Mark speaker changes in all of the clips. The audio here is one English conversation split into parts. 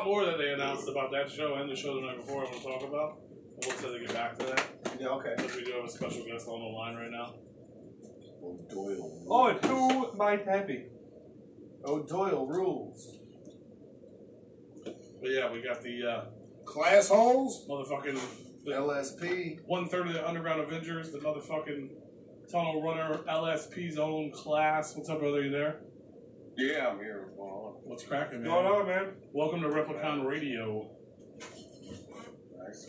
Speaker 1: lot more that they announced about that show and the show the night before I want to talk about. We'll say they get back to that.
Speaker 2: Yeah, okay.
Speaker 1: Because we do have a special guest on the line right now.
Speaker 2: O'Doyle.
Speaker 3: Oh, too might happy.
Speaker 2: O'Doyle rules.
Speaker 1: But yeah, we got the
Speaker 4: Class holes?
Speaker 1: motherfucking
Speaker 2: LSP.
Speaker 1: 1/3 of the Underground Avengers, the motherfucking tunnel runner, LSP's own Claas. What's up, brother? You there?
Speaker 4: Yeah, I'm here. What's going on?
Speaker 1: What's cracking, man?
Speaker 3: What's going on, man?
Speaker 1: Welcome to Replicon Radio.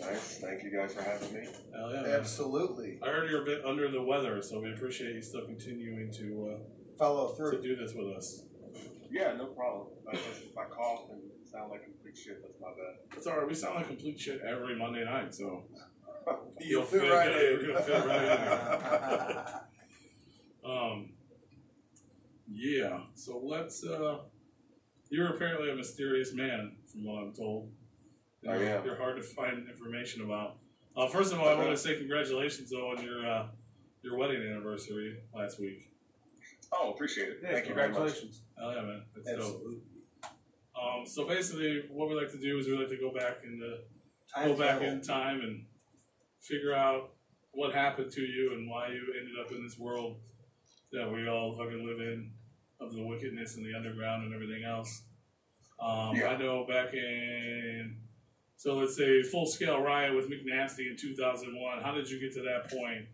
Speaker 4: Nice. Thank you guys for having me.
Speaker 1: Hell yeah, man.
Speaker 2: Absolutely.
Speaker 1: I heard you're a bit under the weather, so we appreciate you still continuing to
Speaker 2: Follow through.
Speaker 1: do this with us.
Speaker 4: Yeah, no problem. If I cough and sound like complete shit, that's my bad.
Speaker 1: It's alright. We sound like complete shit every Monday night, so
Speaker 2: You'll fit right in.
Speaker 1: You're gonna fit right in there. Yeah. So let's. You're apparently a mysterious man, from what I'm told.
Speaker 4: I am.
Speaker 1: You're hard to find information about. First of all, I want to say congratulations though on your wedding anniversary last week.
Speaker 4: Oh, appreciate it.
Speaker 3: Yeah,
Speaker 4: Thank you very much.
Speaker 3: congratulations.
Speaker 1: Oh yeah, man. That's
Speaker 2: Absolutely.
Speaker 1: dope. So basically, what we like to do is we like to go back in time and figure out what happened to you and why you ended up in this world that we all fucking live in, of the wickedness and the underground and everything else. I know back in, so let's say Full Scale Riot with McNasty in 2001. How did you get to that point?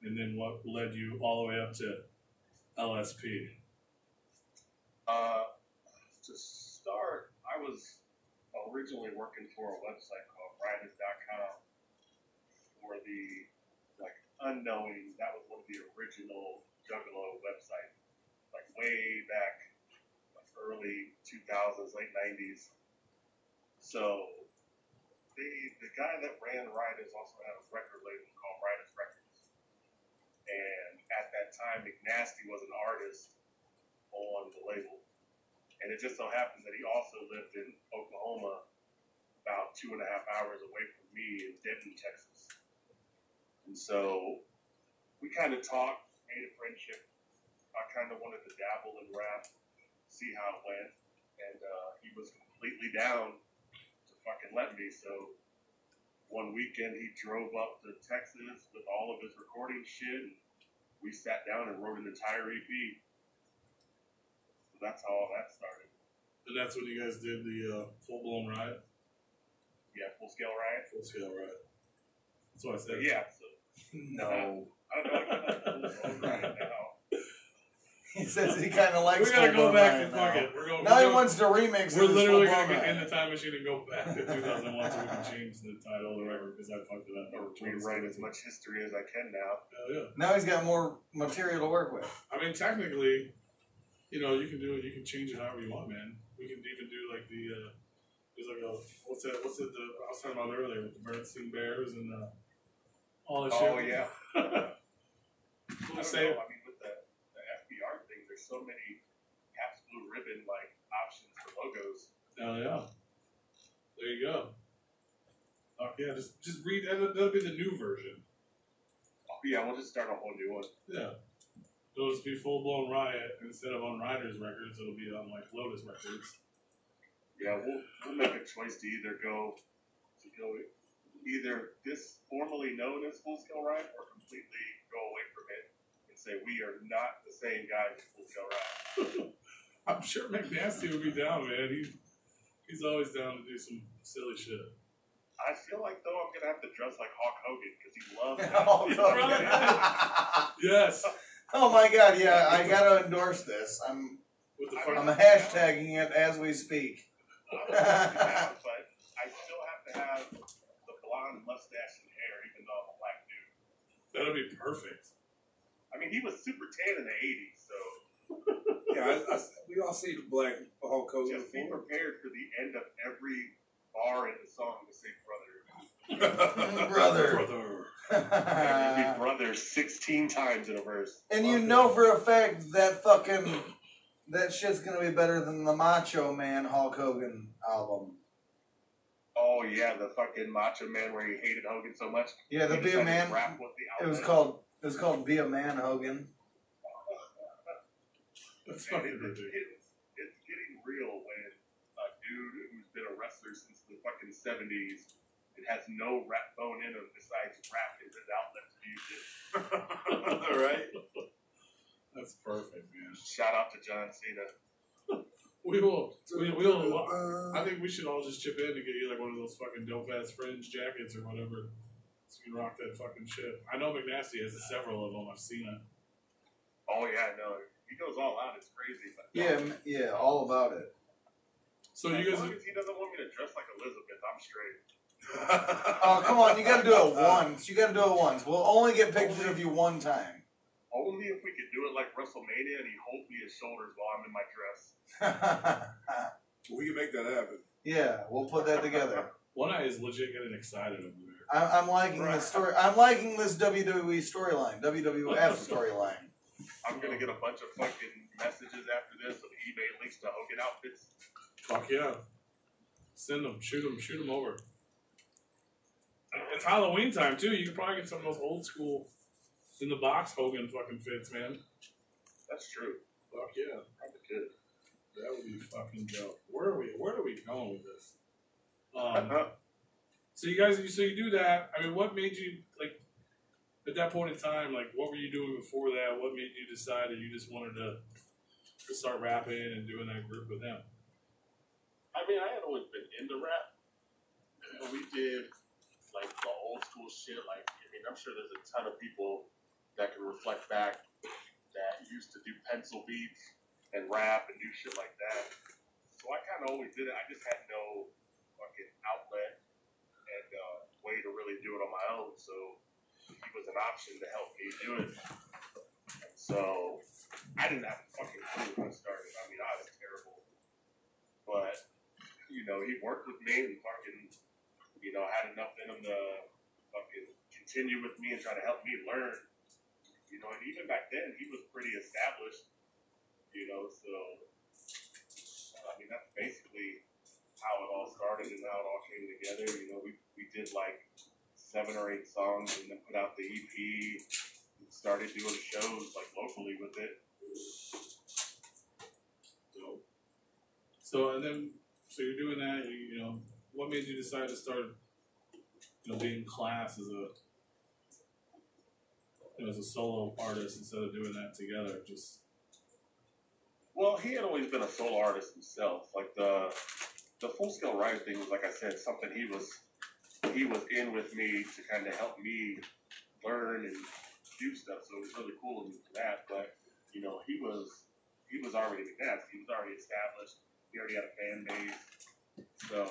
Speaker 1: And then what led you all the way up to LSP?
Speaker 4: To start, I was originally working for a website called Riders.com for the, unknowing, that was one of the original Juggalo websites, way back, early 2000s, late 90s. So, the guy that ran Riders also had a record label called Riders Records. And at that time, McNasty was an artist on the label. And it just so happened that he also lived in Oklahoma, about 2.5 hours away from me in Denton, Texas. And so we kind of talked, made a friendship. I kind of wanted to dabble in rap, see how it went. And he was completely down to fucking let me. So one weekend he drove up to Texas with all of his recording shit. And we sat down and wrote an entire EP. So that's how all that started.
Speaker 1: And that's when you guys did the full-blown riot?
Speaker 4: Yeah, Full Scale Riot.
Speaker 1: Full Scale Riot. That's what I said.
Speaker 4: Yeah. So,
Speaker 2: No.
Speaker 4: I don't know what Full Scale Riot now.
Speaker 2: He says he kind of likes
Speaker 1: We gotta go
Speaker 2: Full-Blown
Speaker 1: back
Speaker 2: Riot
Speaker 1: and fuck it.
Speaker 2: Now he wants to remix it.
Speaker 1: We're
Speaker 2: as
Speaker 1: literally
Speaker 2: Full-Blown
Speaker 1: gonna get in
Speaker 2: Riot.
Speaker 1: the time machine and go back to 2001 so we can change the title of the record because I fucked it up.
Speaker 4: Rewrite as much history as I can now.
Speaker 1: Hell yeah.
Speaker 2: Now he's got more material to work with.
Speaker 1: I mean, technically, you can change it however you want, man. We can even do like there's like a, what's it, I was talking about earlier with the Bernstein Bears and all that shit.
Speaker 4: Oh, yeah. I don't know. I mean, with the FBR thing, there's so many Caps Blue Ribbon options for logos.
Speaker 1: Hell yeah. There you go. Yeah, just read, that'll be the new version.
Speaker 4: Oh, yeah, we'll just start a whole new one.
Speaker 1: Yeah. It'll just be Full-Blown Riot. Instead of on Riders Records, it'll be on Lotus Records.
Speaker 4: Yeah, we'll make a choice to either go either this formerly known as Full Scale Riot or completely go away from it and say we are not the same guys as Full Scale Riot.
Speaker 1: I'm sure McNasty would be down, man. He's always down to do some silly shit.
Speaker 4: I feel like though I'm gonna have to dress like Hulk Hogan because he loves
Speaker 2: Oh,
Speaker 1: Yes.
Speaker 2: Oh my God! Yeah, I gotta endorse this. I'm hashtagging it as we speak.
Speaker 4: But I still have to have the blonde mustache and hair, even though I'm a black dude.
Speaker 1: That'll be perfect.
Speaker 4: I mean, he was super tan in the '80s, so
Speaker 5: Yeah, we all see the black Hulk Hogan
Speaker 4: just be
Speaker 5: before.
Speaker 4: prepared for the end of every bar in the song to say brother.
Speaker 2: Brother.
Speaker 4: And it'd be brother 16 times in a verse.
Speaker 2: And you know for a fact that shit's gonna be better than the Macho Man Hulk Hogan album.
Speaker 4: Oh yeah, the fucking Macho Man where he hated Hogan so much.
Speaker 2: Yeah, the
Speaker 4: he
Speaker 2: Be a
Speaker 4: decided
Speaker 2: Man.
Speaker 4: to rap with the
Speaker 2: It was
Speaker 4: outlet.
Speaker 2: called Be a Man Hogan.
Speaker 1: That's
Speaker 4: Man,
Speaker 1: fucking ridiculous.
Speaker 4: it's getting real when a dude who's been a wrestler since the fucking 70s and has no rap bone in him besides rap as his outlet to music.
Speaker 5: All right.
Speaker 1: That's perfect, man.
Speaker 4: Shout out to John Cena.
Speaker 1: We will. I think we should all just chip in to get you like one of those fucking dope ass fringe jackets or whatever, so you can rock that fucking shit. I know McNasty has several of them. I've seen it.
Speaker 4: Oh yeah, no, he goes all out. It's crazy. But
Speaker 2: Yeah, all about it.
Speaker 1: So
Speaker 4: as
Speaker 1: you guys,
Speaker 4: long as he doesn't want me to dress like Elizabeth, I'm straight.
Speaker 2: Oh, come on, you gotta do it once. You gotta do it once. We'll only get pictures of you one time.
Speaker 4: Only if we could do it like WrestleMania and he holds me his shoulders while I'm in my dress.
Speaker 5: We can make that happen.
Speaker 2: Yeah, we'll put that together.
Speaker 1: one eye is legit getting excited over there.
Speaker 2: I'm liking this story. I'm liking this WWE storyline, WWF storyline.
Speaker 4: I'm gonna get a bunch of fucking messages after this of eBay links to Hogan outfits.
Speaker 1: Fuck yeah. Send them, shoot them over. It's Halloween time too. You can probably get some of those old school in the box Hogan fucking fits, man.
Speaker 4: That's true.
Speaker 1: Fuck yeah.
Speaker 4: Probably could.
Speaker 1: That would be fucking dope. Where are we going with this? So you guys, so you do that. I mean, what made you, like, at that point in time, like, what were you doing before that? What made you decide that you just wanted to start rapping and doing that group with him?
Speaker 6: I mean, I had always been into rap. But we did, like, the old school shit. Like, I mean, I'm sure there's a ton of people that can reflect back that used to do pencil beats and rap and do shit like that. So I kind of always did it. I just had no fucking outlet and way to really do it on my own. So he was an option to help me do it. So I didn't have a fucking clue when I started. I mean, I was terrible. But, you know, he worked with me and fucking, you know, had enough in him to fucking continue with me and try to help me learn. You know, and even back then, he was pretty established. You know, so, I mean, that's basically how it all started and how it all came together. You know, we did like 7 or 8 songs and then put out the EP and started doing shows like locally with it.
Speaker 1: So you're doing that, you know, what made you decide to start, you know, being Claas as a, you know, as a solo artist instead of doing that together? Just
Speaker 4: Well, he had always been a solo artist himself. Like the Full Scale Ride thing was, like I said, something he was in with me to kind of help me learn and do stuff. So it was really cool of him for that. But you know, he was already McNasty. He was already established. He already had a fan base. So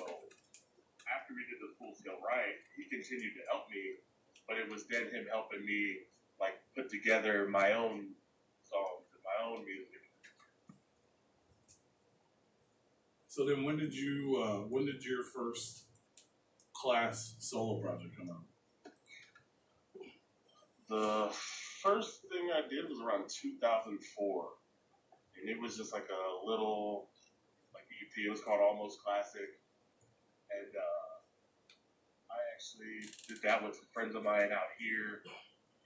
Speaker 4: after we did the Full Scale Ride, he continued to help me. But it was then him helping me like put together my own songs and my own music.
Speaker 1: so then when did your first Claas solo project come out?
Speaker 4: The first thing I did was around 2004, and it was just like a little like EP. It was called Almost Classic, and I actually did that with some friends of mine out here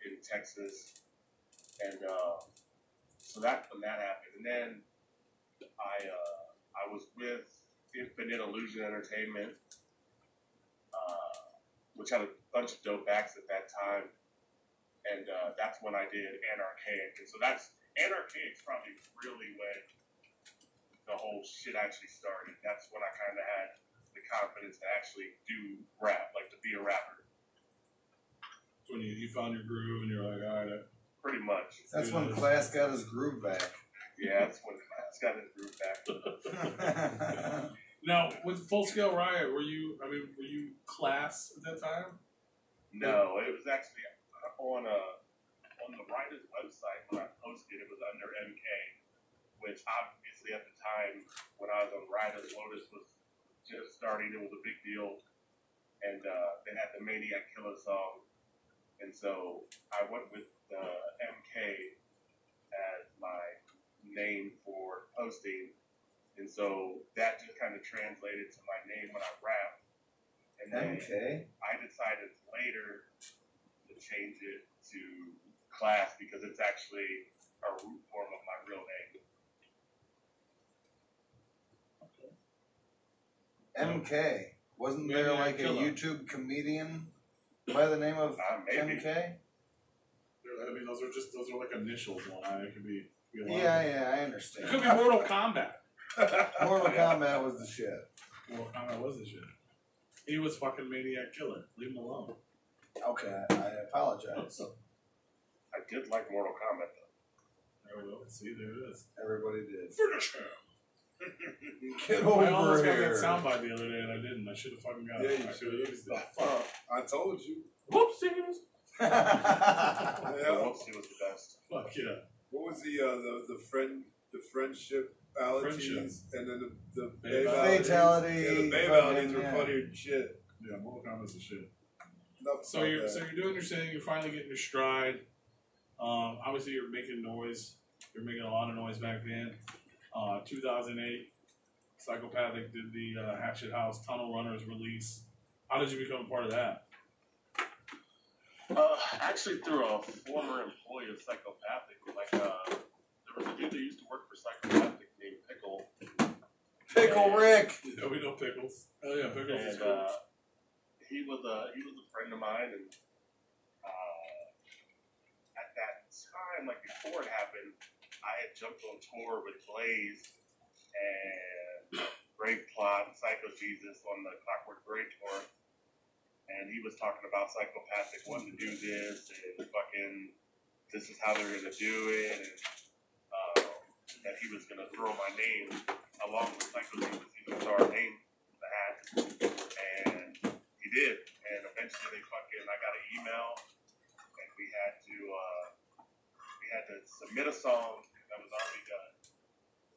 Speaker 4: in Texas, and so that's when that happened. And then I was with Infinite Illusion Entertainment, which had a bunch of dope acts at that time. And that's when I did Anarchaic. And so Anarchaic's probably really when the whole shit actually started. That's when I kind of had the confidence to actually do rap, like to be a rapper.
Speaker 1: When you found your groove and you're like, all right.
Speaker 4: Pretty much.
Speaker 2: That's when Claas got his groove back.
Speaker 4: Yeah, that's when Claas got his groove back.
Speaker 1: Now, with Full Scale Riot, were you Claas at that time?
Speaker 4: No, it was actually on the writer's website when I posted. It was under MK, which obviously at the time when I was on Writer's Lotus was just starting. It was a big deal, and they had the Maniac Killer song, and so I went with MK as my name for posting, and so that just kind of translated to my name when I rap. And then I decided later to change it to Claas because it's actually a root form of my real name.
Speaker 2: MK. Wasn't there
Speaker 1: Maniac
Speaker 2: like a
Speaker 1: Killer.
Speaker 2: YouTube comedian by the name of
Speaker 4: Maybe.
Speaker 2: MK?
Speaker 1: I mean, those are like initials. One, it could be a lot.
Speaker 2: Yeah, I
Speaker 1: It
Speaker 2: understand.
Speaker 1: could be Mortal Kombat.
Speaker 2: Mortal Kombat was the shit.
Speaker 1: Mortal Kombat was the shit. He was fucking Maniac Killer. Leave him alone.
Speaker 2: Okay, I apologize.
Speaker 4: I did like Mortal Kombat though.
Speaker 1: There we go. See, there it is.
Speaker 2: Everybody did.
Speaker 1: Finish him.
Speaker 2: Get
Speaker 1: I almost got
Speaker 2: over
Speaker 1: that
Speaker 2: here.
Speaker 1: soundbite the other day and I didn't. I should have fucking got
Speaker 5: Yeah,
Speaker 1: it.
Speaker 5: you
Speaker 1: I could have used it.
Speaker 5: I told you.
Speaker 1: Whoopsies.
Speaker 5: Yeah.
Speaker 4: Whoopsie was the best.
Speaker 1: Fuck yeah.
Speaker 5: What was the friendship fatalities and then the
Speaker 1: Babe
Speaker 2: Fatality.
Speaker 5: Yeah, the babe
Speaker 2: fucking,
Speaker 5: outies were
Speaker 2: yeah.
Speaker 5: funnier than shit.
Speaker 1: Yeah, Mortal Kombat's the shit.
Speaker 5: Enough
Speaker 1: So
Speaker 5: about
Speaker 1: you're
Speaker 5: that.
Speaker 1: doing your thing. You're finally getting your stride. Obviously, you're making noise. You're making a lot of noise back then. 2008, Psychopathic did the Hatchet House Tunnel Runners release. How did you become a part of that?
Speaker 6: Actually, through a former employee of Psychopathic, there was a dude that used to work for Psychopathic named Pickle.
Speaker 2: Pickle Rick.
Speaker 1: Yeah, we know Pickles. Oh yeah, Pickles is
Speaker 6: And
Speaker 1: cool.
Speaker 6: he was a friend of mine, and at that time, like before it happened, I had jumped on tour with Blaze and Brave Plot and Psycho Jesus on the Clockwork Gray tour, and he was talking about Psychopathic wanting to do this and fucking this is how they're gonna do it, and that he was gonna throw my name along with Psycho Jesus, he was our name in the hat, and he did, and eventually I got an email, and we had to submit a song that was already done,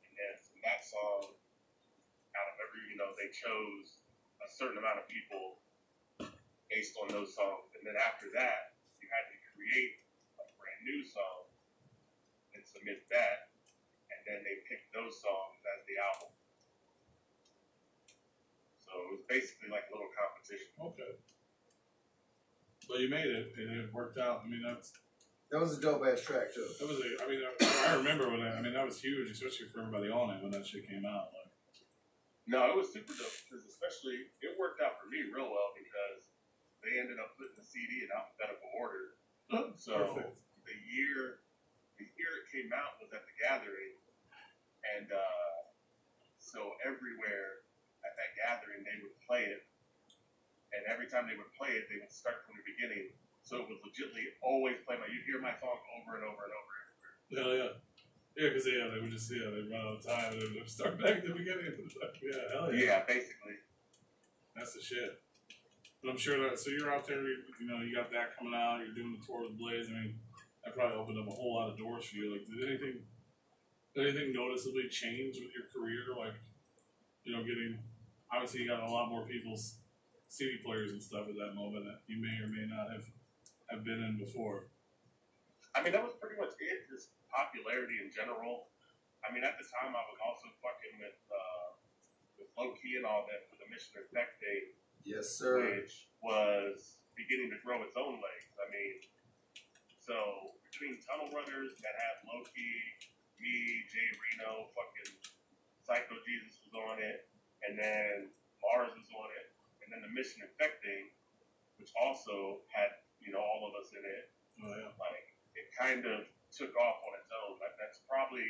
Speaker 6: and then from that song, out of every, they chose a certain amount of people based on those songs, and then after that, you had to create a brand new song and submit that, and then they picked those songs as the album. So it was basically like a little competition.
Speaker 1: Okay. Well, you made it, and it worked out. I mean, that
Speaker 2: was a dope ass track too.
Speaker 1: was I remember when that was huge, especially for everybody on it when that shit came out. Like,
Speaker 6: No, it was super dope because especially it worked out for me real well because they ended up putting the CD in alphabetical order. So
Speaker 1: perfect.
Speaker 6: the year it came out was at the Gathering, and so everywhere at that Gathering they would play it, and every time they would play it, they would start from the beginning. So it was legitimately always play you'd hear my song over and over and over.
Speaker 1: Hell yeah. Yeah, because they would just they'd run out of time and they would start back at the beginning. Yeah, hell yeah.
Speaker 6: Yeah, basically.
Speaker 1: That's the shit. But I'm sure that, so you're out there, you got that coming out, you're doing the tour with Blaze. I mean, that probably opened up a whole lot of doors for you. Like, did anything noticeably change with your career? Like, obviously you got a lot more people's CD players and stuff at that moment that you may or may not have been in before.
Speaker 6: I mean, that was pretty much it. Just popularity in general. I mean, at the time, I was also fucking with Low Key and all that for the Mission Effect Day,
Speaker 2: Yes, sir.
Speaker 6: which was beginning to grow its own legs. I mean, so between Tunnel Runners that had Low Key, me, Jay Reno, fucking Psycho Jesus was on it, and then Mars was on it, and then the Mission Effect Day, which also had all of us in it.
Speaker 1: Oh, yeah.
Speaker 6: Like, it kind of took off on its own. Like, that's probably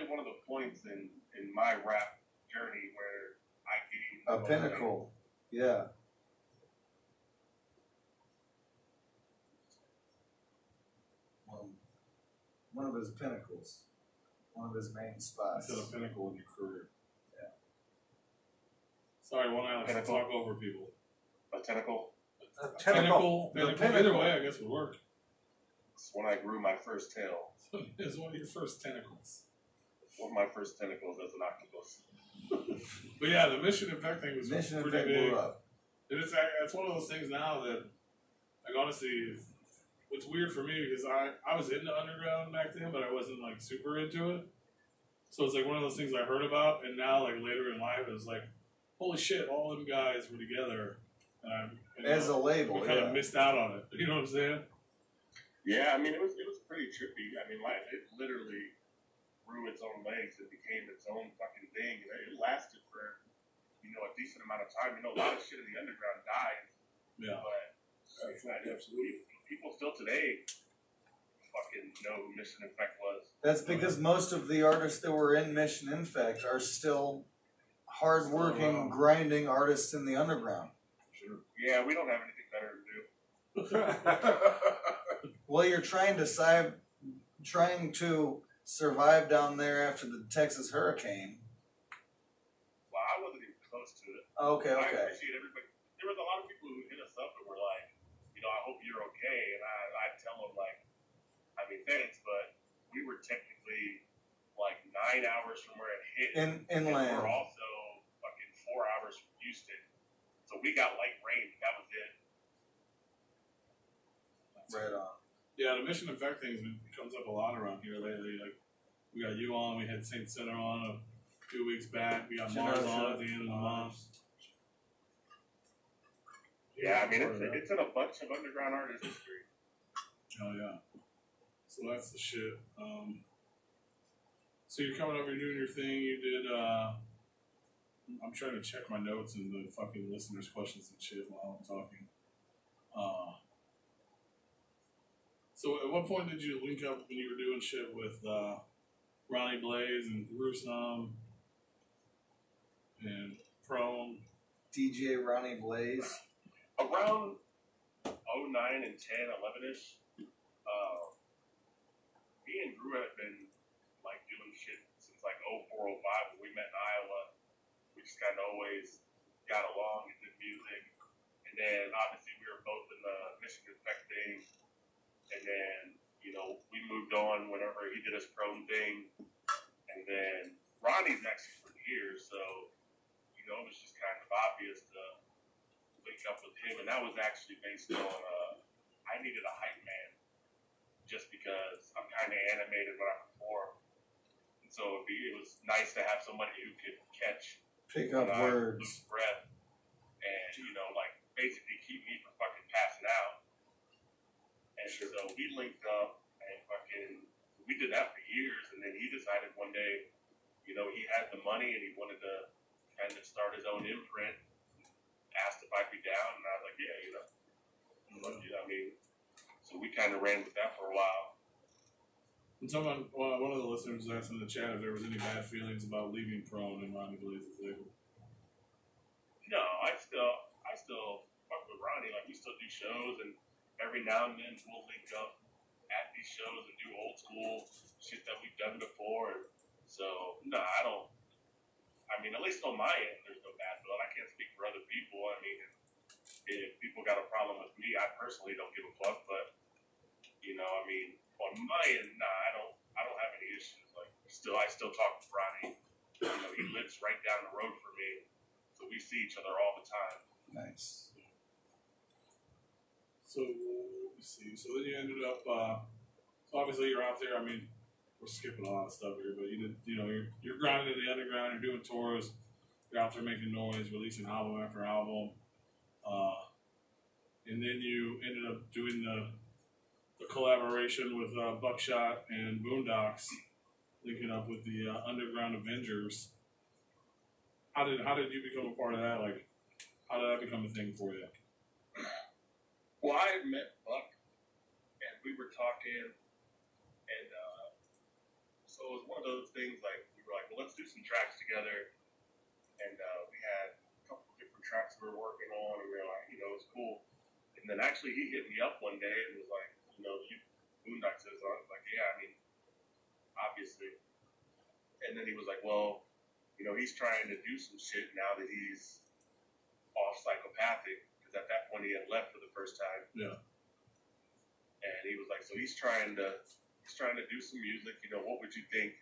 Speaker 6: one of the points in my rap journey where I gained
Speaker 2: A pinnacle. Yeah. One of his pinnacles. One of his main spots.
Speaker 1: Instead of pinnacle in your career.
Speaker 2: Yeah.
Speaker 1: Sorry, one eye likes to
Speaker 6: Pinnacle.
Speaker 1: talk over people.
Speaker 6: a tentacle.
Speaker 1: Pinnacle.
Speaker 2: The
Speaker 1: Either
Speaker 2: pinnacle.
Speaker 1: way, I guess would work.
Speaker 6: It's when I grew my first tail.
Speaker 1: It's one of your first tentacles.
Speaker 6: One of my first tentacles as an octopus.
Speaker 1: But yeah, the Mission Effect thing was
Speaker 2: Mission
Speaker 1: pretty
Speaker 2: Effect
Speaker 1: big.
Speaker 2: blew up.
Speaker 1: And it's one of those things now that, like, honestly, it's weird for me because I was into underground back then, but I wasn't like super into it. So it's like one of those things I heard about, and now like later in life, it was like, holy shit, all them guys were together, and
Speaker 2: As a label,
Speaker 1: we kind
Speaker 2: yeah.
Speaker 1: of missed out on it. You know what I'm saying?
Speaker 6: Yeah, I mean it was pretty trippy. I mean, like it literally grew its own legs. It became its own fucking thing. And it lasted for
Speaker 4: a decent amount of time. A lot of shit in the underground dies.
Speaker 1: Yeah.
Speaker 4: But
Speaker 5: Absolutely.
Speaker 4: people still today fucking know who Mission Effect was.
Speaker 2: That's because most of the artists that were in Mission Infect are still hard-working, grinding artists in the underground.
Speaker 5: Sure.
Speaker 4: Yeah, we don't have anything better to do.
Speaker 2: Well, you're trying to survive down there after the Texas hurricane.
Speaker 4: Well, I wasn't even close to it.
Speaker 2: Okay.
Speaker 4: I appreciate everybody. There was a lot of people who hit us up and were like, I hope you're okay. And I'd tell them, like, thanks, but we were technically like 9 hours from where it hit.
Speaker 2: Inland.
Speaker 4: And we're also fucking 4 hours from Houston. So we got light rain, but that was it.
Speaker 2: Right on.
Speaker 1: Yeah, the Mission Effect thing comes up a lot around here lately. Like, we got you on, we had Saint Center on a few weeks back, we got Mars on at the end of the month.
Speaker 4: Yeah, it's in a bunch of underground artist history.
Speaker 1: Oh, yeah. So that's the shit. So you're coming over, you're doing your thing. You did, I'm trying to check my notes and the fucking listeners' questions and shit while I'm talking. So at what point did you link up when you were doing shit with Ronnie Blaze and Gruesome and Prone?
Speaker 2: DJ Ronnie Blaze?
Speaker 4: Around 09 and 10, 11-ish, me and Drew had been like doing shit since like 04, 05 when we met in Iowa. We just kind of always got along and did music. And then obviously we were both in the Michigan Effect thing. And then, we moved on whenever he did his Prone thing. And then Ronnie's actually from here, so, it was just kind of obvious to link up with him. And that was actually based on, I needed a hype man. Just because I'm kind of animated when I perform. And so it was nice to have somebody who could
Speaker 2: pick up words,
Speaker 4: lose breath, and, basically keep me from fucking passing out. And so we linked up and we did that for years. And then he decided one day, he had the money and he wanted to kind of start his own imprint. Asked if I'd be down, and I was like, yeah, So we kind of ran with that for a while.
Speaker 1: And one of the listeners was asking in the chat if there was any bad feelings about leaving Prone and Ronnie Blaze's label.
Speaker 4: No, I still fuck with Ronnie. Like, we still do shows, and every now and then we'll link up at these shows and do old school shit that we've done before. And so, no, I don't. At least on my end, there's no bad blood. I can't speak for other people. If people got a problem with me, I personally don't give a fuck. But on my end, nah, I don't have any issues. Like, I still talk with Ronnie. He lives right down the road from me, so we see each other all the time.
Speaker 2: Nice.
Speaker 1: So let me see. So then you ended up. So obviously you're out there. We're skipping a lot of stuff here, but you did. You're grinding in the underground. You're doing tours. You're out there making noise, releasing album after album. And then you ended up doing the collaboration with Buckshot and Boondocks, linking up with the Underground Avengers. How did you become a part of that? Like, how did that become a thing for you?
Speaker 4: Well, I had met Buck, and we were talking, and so it was one of those things. Like, we were like, well, let's do some tracks together, and we had a couple different tracks we were working on, and we were like, it was cool. And then actually, he hit me up one day and was like, Boondocks is on. I was like, yeah, obviously. And then he was like, well, he's trying to do some shit now that he's off psychopathic, because at that point he had left for the first time.
Speaker 1: Yeah.
Speaker 4: And he was like, so he's trying to do some music. What would you think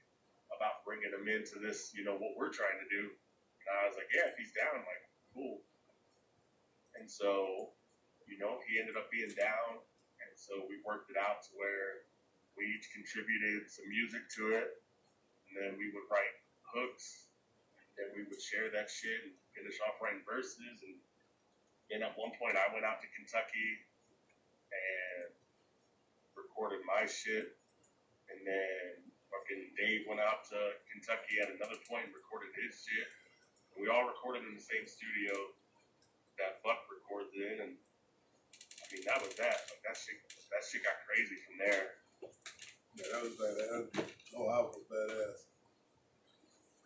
Speaker 4: about bringing him into this? What we're trying to do. And I was like, yeah, if he's down, like, cool. And so, he ended up being down. And so we worked it out to where we each contributed some music to it. And then we would write hooks. And then we would share that shit and finish off writing verses. And then at one point I went out to Kentucky and recorded my shit. And then fucking Dave went out to Kentucky at another point and recorded his shit. And we all recorded in the same studio that Buck records in, and I mean that was that. Like that shit got crazy from there.
Speaker 5: Yeah, that was badass. Oh, I was badass.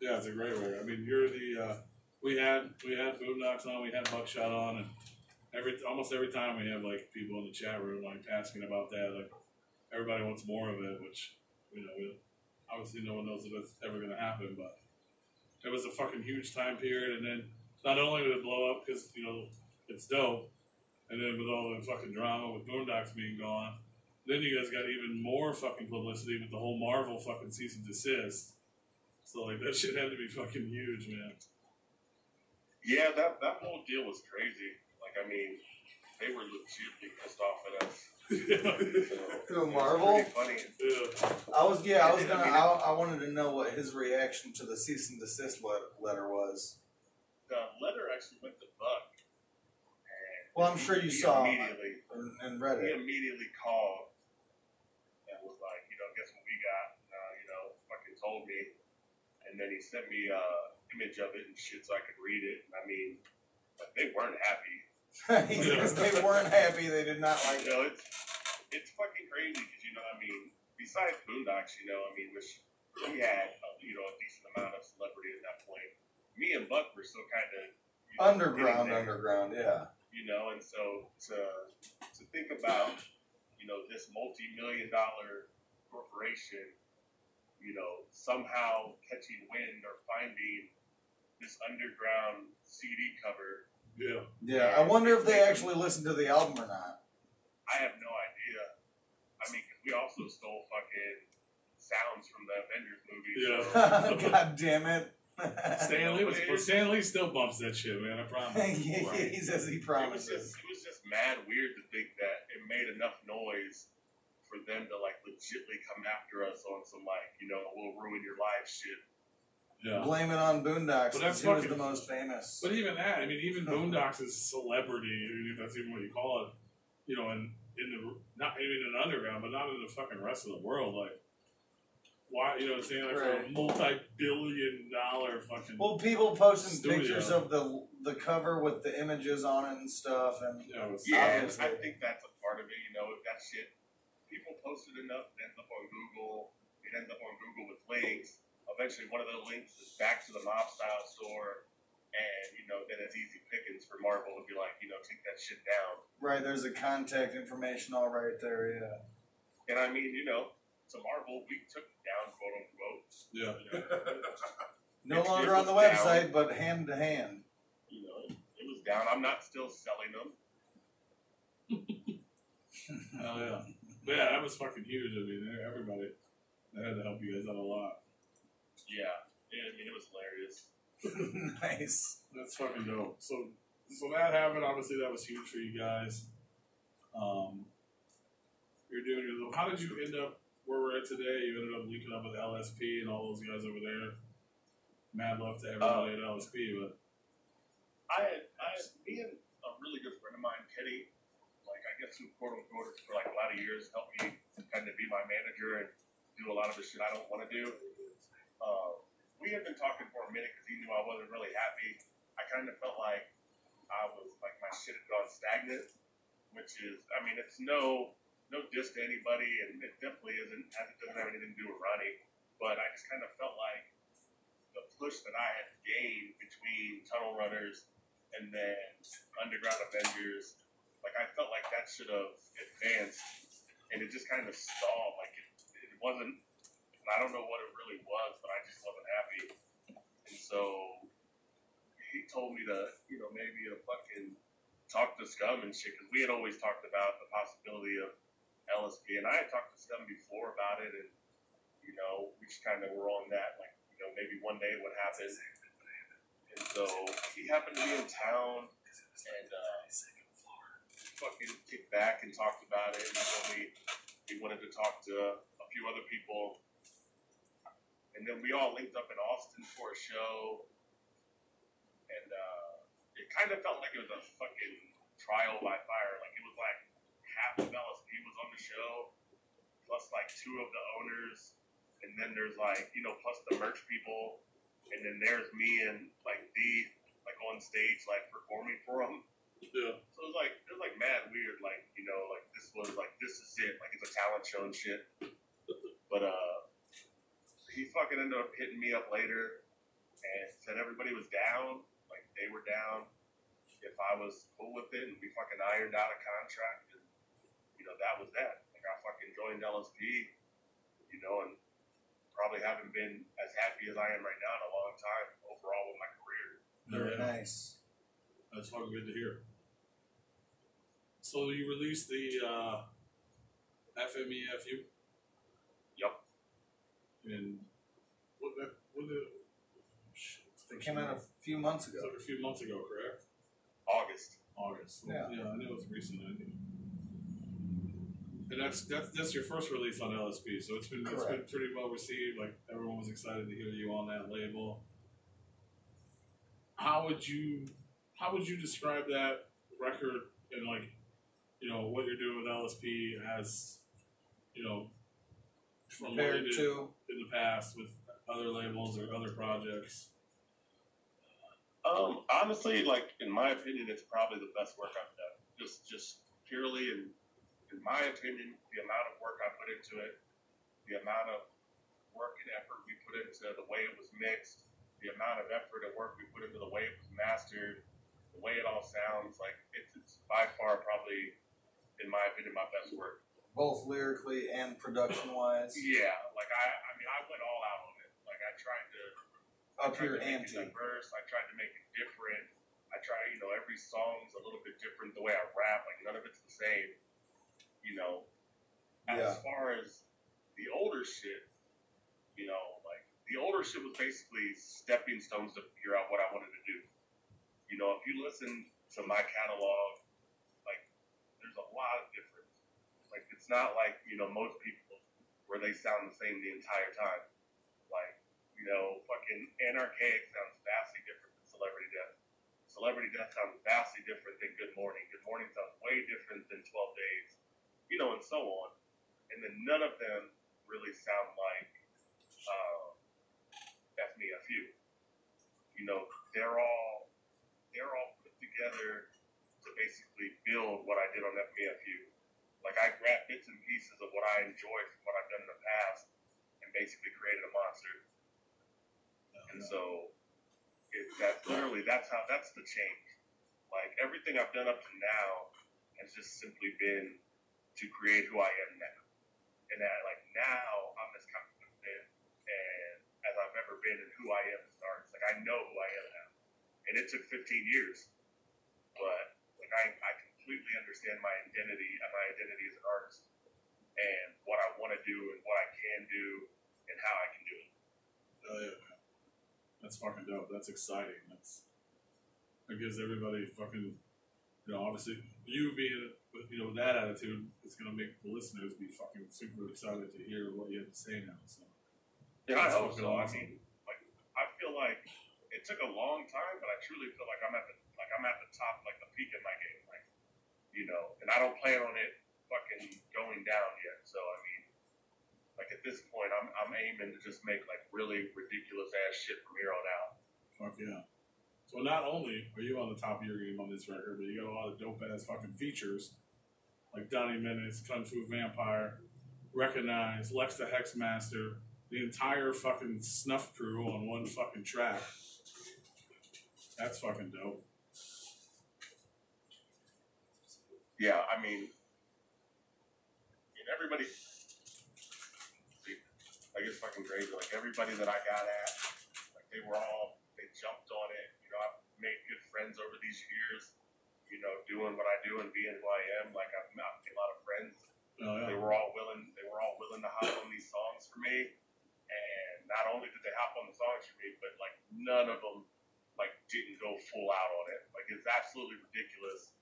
Speaker 1: Yeah, it's a great record. I mean, you're the we had Boondocks on, we had Buckshot on, and almost every time we have like people in the chat room like asking about that. Like everybody wants more of it, which obviously no one knows if it's ever going to happen, but it was a fucking huge time period. And then not only did it blow up because it's dope, and then with all the fucking drama with Boondocks being gone, then you guys got even more fucking publicity with the whole Marvel fucking cease and desist. So like that shit had to be fucking huge, man.
Speaker 4: Yeah, that whole deal was crazy. Like I mean, they were legitimately pissed off at us.
Speaker 2: Through Marvel?
Speaker 4: Funny.
Speaker 1: Yeah.
Speaker 2: I wanted to know what his reaction to the cease and desist letter was.
Speaker 4: The letter actually went to Buck.
Speaker 2: Well, I'm sure you saw
Speaker 4: immediately
Speaker 2: and read
Speaker 4: He
Speaker 2: it.
Speaker 4: immediately called and was like, guess what we got? Fucking told me, and then he sent me image of it and shit so I could read it. And I mean, like, they weren't happy.
Speaker 2: Because they weren't happy. They did not like it.
Speaker 4: It's fucking crazy because besides Boondocks, which we had a decent amount of celebrity at that point. Me and Buck were still kind of
Speaker 2: Underground, yeah.
Speaker 4: And so to think about this multi-million-dollar corporation, somehow catching wind or finding this underground CD cover.
Speaker 1: Yeah.
Speaker 2: Yeah, I wonder if they actually listened to the album or not.
Speaker 4: I have no idea. I mean, 'cause we also stole fucking sounds from the Avengers movie.
Speaker 1: Yeah.
Speaker 4: So.
Speaker 2: God damn it.
Speaker 1: Stan Lee still bumps that shit, man. I promise.
Speaker 2: He says he promises.
Speaker 4: It was just mad weird to think that it made enough noise for them to like legitimately come after us on some we'll ruin your life shit.
Speaker 1: Yeah.
Speaker 2: Blame it on Boondocks.
Speaker 1: But that's
Speaker 2: he was
Speaker 1: fucking-
Speaker 2: the most famous.
Speaker 1: But even that, I mean, even Boondocks is celebrity, if that's even what you call it. Not even in the underground, but not in the fucking rest of the world. Like, why? Saying like for a multi-billion-dollar fucking.
Speaker 2: Well, people posting
Speaker 1: studio.
Speaker 2: pictures of the cover with the images on it and stuff, and
Speaker 1: Yeah,
Speaker 4: I think that's a part of it. That shit. People posted enough, it ends up on Google. It ends up on Google with links. Eventually, one of the links is back to the Mob Style store, and then it's easy pickings for Marvel to be like, take that shit down.
Speaker 2: right, there's a contact information all right there, yeah.
Speaker 4: And I mean, to Marvel, we took it down, quote unquote.
Speaker 1: Yeah.
Speaker 2: No
Speaker 4: It
Speaker 2: longer on the
Speaker 4: was
Speaker 2: website, but hand to hand.
Speaker 4: It was down. I'm not still selling them.
Speaker 1: Hell yeah. But yeah, that was fucking huge. I mean, everybody that had to help you guys out a lot.
Speaker 4: Yeah. I mean, it was hilarious.
Speaker 2: Nice.
Speaker 1: That's fucking dope. So that happened. Obviously, that was huge for you guys. You're doing your. How did you end up where we're at today? You ended up linking up with LSP and all those guys over there. Mad love to everybody at LSP, but
Speaker 4: Me and a really good friend of mine, Kenny, I guess who quote unquote for a lot of years helped me kind of be my manager and do a lot of the shit I don't want to do. We had been talking for a minute because he knew I wasn't really happy. I kind of felt like I was my shit had gone stagnant, which is, I mean, it's no diss to anybody, and it definitely doesn't have anything to do with Ronnie. But I just kind of felt like the push that I had gained between Tunnel Runners and then Underground Avengers, I felt like that should have advanced, and it just kind of stalled. It wasn't. I don't know what it really was, but I just wasn't happy. And so he told me to, maybe to fucking talk to Scum and shit, because we had always talked about the possibility of LSP, and I had talked to Scum before about it, and we just kind of were on that, maybe one day it would happen. And so he happened to be in town, and fucking kicked back and talked about it, and he told me he wanted to talk to a few other people. And then we all linked up in Austin for a show, and it kind of felt like it was a fucking trial by fire. It was half of LSP was on the show, plus two of the owners, and then there's plus the merch people, and then there's me and like on stage like performing for him.
Speaker 1: Yeah.
Speaker 4: So it was like mad weird, like, you know, like this was like this is it, like it's a talent show and shit. But he fucking ended up hitting me up later and said everybody was down, like they were down if I was cool with it, and we fucking ironed out a contract, and you know that was that. Like I fucking joined LSP, you know, and probably haven't been as happy as I am right now in a long time overall with my career.
Speaker 2: Very nice.
Speaker 1: That's fucking good to hear. So you released the FMEFU?
Speaker 4: Yep.
Speaker 1: And what the shit.
Speaker 2: It came out a few months ago.
Speaker 1: Like a few months ago, correct?
Speaker 4: August.
Speaker 1: So,
Speaker 2: Yeah.
Speaker 1: I knew it was recent. I knew. And that's your first release on LSP, so it's been pretty well received. Like everyone was excited to hear you on that label. How would you describe that record and like, you know, what you're doing with LSP as, you know, from what
Speaker 2: Compared
Speaker 1: you did
Speaker 2: to
Speaker 1: in the past with other labels or other projects?
Speaker 4: Honestly, like in my opinion, it's probably the best work I've done. Just purely in my opinion, the amount of work I put into it, the amount of work and effort we put into the way it was mixed, the amount of effort and work we put into the way it was mastered, the way it all sounds, like it's by far probably, in my opinion, my best work.
Speaker 2: both lyrically and production wise.
Speaker 4: Yeah, like I mean, I went all out on it. Like I tried to
Speaker 2: Up your
Speaker 4: make
Speaker 2: ante.
Speaker 4: it diverse. I tried to make it different. I try, you know, every song's a little bit different. The way I rap, like none of it's the same. You know, as far as the older shit, you know, like the older shit was basically stepping stones to figure out what I wanted to do. You know, if you listen to my catalog, like there's a lot of difference. Like it's not like, you know, most people where they sound the same the entire time. Like, you know, fucking Anarchaic sounds vastly different than Celebrity Death. Celebrity Death sounds vastly different than Good Morning. Good Morning sounds way different than 12 Days. You know, and so on. And then none of them really sound like F Me F You. You know, they're all put together to basically build what I did on F Me F You. Like I grabbed bits and pieces of what I enjoyed from what I've done in the past and basically created a monster. And so that's the change. Like everything I've done up to now has just simply been to create who I am now. And that, like now I'm as confident and as I've ever been in who I am as an artist. Like I know who I am now. And it took 15 years. But like I completely understand my identity as an artist and what I want to do and what I can do and how I can do it.
Speaker 1: Oh yeah, man. That's fucking dope. That's exciting. That gives everybody fucking, you know, obviously you being, you know, with that attitude, it's gonna make the listeners be fucking super excited to hear what you have to say now. So
Speaker 4: yeah, I hope so. Awesome. I mean, like I feel like it took a long time, but I truly feel like I'm at the top, like the peak of my game, like, you know, and I don't plan on it fucking going down yet. So I mean, like at this point, I'm aiming to just make like really ridiculous ass shit from here on out.
Speaker 1: Fuck yeah. So not only are you on the top of your game on this record, but you got a lot of dope ass fucking features like Donnie Menace, Kung Fu Vampire, Recognize, Lex the Hexmaster, the entire fucking Snuff crew on one fucking track. That's fucking dope.
Speaker 4: Yeah, I mean everybody, like it's fucking crazy. Like everybody that I got at, like they jumped on it. You know, I've made good friends over these years. You know, doing what I do and being who I am. Like I've made a lot of friends.
Speaker 1: Oh, yeah.
Speaker 4: They were all willing to hop on these songs for me. And not only did they hop on the songs for me, but like none of them like didn't go full out on it. Like it's absolutely ridiculous.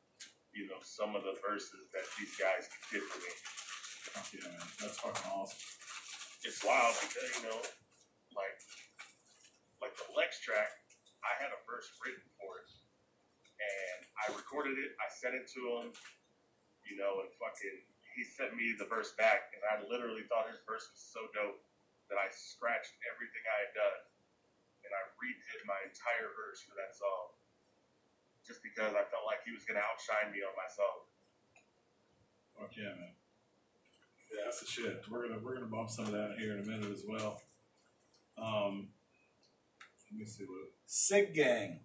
Speaker 4: You know, some of the verses that these guys did for me.
Speaker 1: Fuck yeah, man. That's fucking awesome.
Speaker 4: It's wild because, you know, like the Lex track, I had a verse written for it. And I recorded it, I sent it to him, you know, and fucking, he sent me the verse back, and I literally thought his verse was so dope that I scratched everything I had done.
Speaker 6: and I redid my entire verse for that song, just because I felt like he was gonna outshine me on my song.
Speaker 1: Fuck yeah, man. Yeah, that's the shit. We're gonna bump some of that here in a minute as well. Let me see what.
Speaker 2: Sick Gang.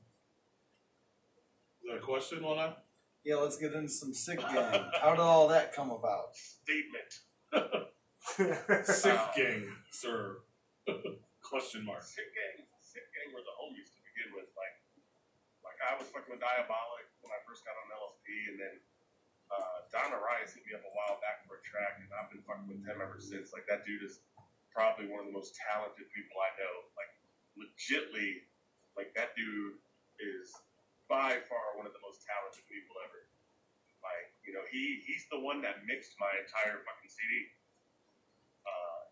Speaker 1: Is that a question, Lana?
Speaker 2: Yeah, let's get into some Sick Gang. How did all that come about?
Speaker 6: Statement.
Speaker 1: Sick gang, sir. Question mark.
Speaker 6: Sick gang were the homies to begin with. Like I was fucking with Diabolic when I first got on LSP, and then Donna Rice hit me up a while back for a track, and I've been fucking with him ever since. Like, that dude is probably one of the most talented people I know. Like, legitly, like, that dude is by far one of the most talented people ever. Like, you know, he's the one that mixed my entire fucking CD.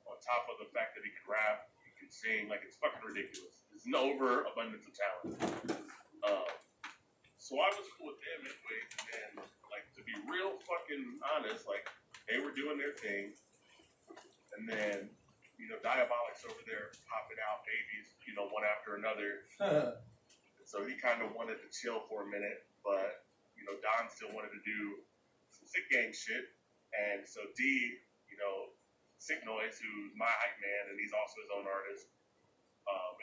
Speaker 6: On top of the fact that he can rap, he can sing, like, it's fucking ridiculous. It's an overabundance of talent. So I was cool with them anyway, and like, to be real fucking honest, like, they were doing their thing, and then, you know, Diabolic's over there popping out babies, you know, one after another. So he kind of wanted to chill for a minute, but, you know, Don still wanted to do some Sick Gang shit, and so D, you know, Sick Noise, who's my hype man, and he's also his own artist,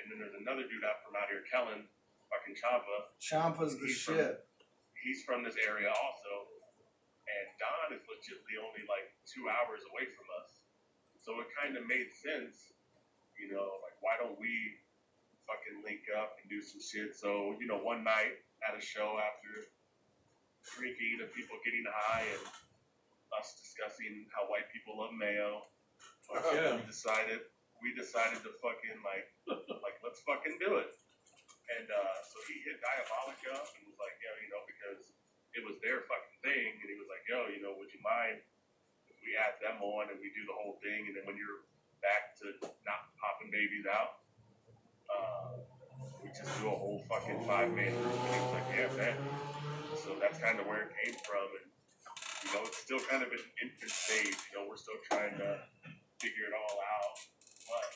Speaker 6: and then there's another dude out from out here, Kellen, fucking Champa.
Speaker 2: Champa's the shit.
Speaker 6: He's from this area also, and Don is legitimately only like 2 hours away from us. So it kind of made sense, you know, like, why don't we fucking link up and do some shit? So, you know, one night at a show after drinking and people getting high and us discussing how white people love mayo,
Speaker 1: Yeah.
Speaker 6: we decided to fucking like let's fucking do it. And so he hit Diabolic up and was like, yo, you know, because it was their fucking thing, and he was like, yo, you know, would you mind if we add them on and we do the whole thing, and then when you're back to not popping babies out, we just do a whole fucking 5-man group. And he was like, yeah, man. So that's kind of where it came from, and you know, it's still kind of an infant stage. You know, we're still trying to figure it all out, but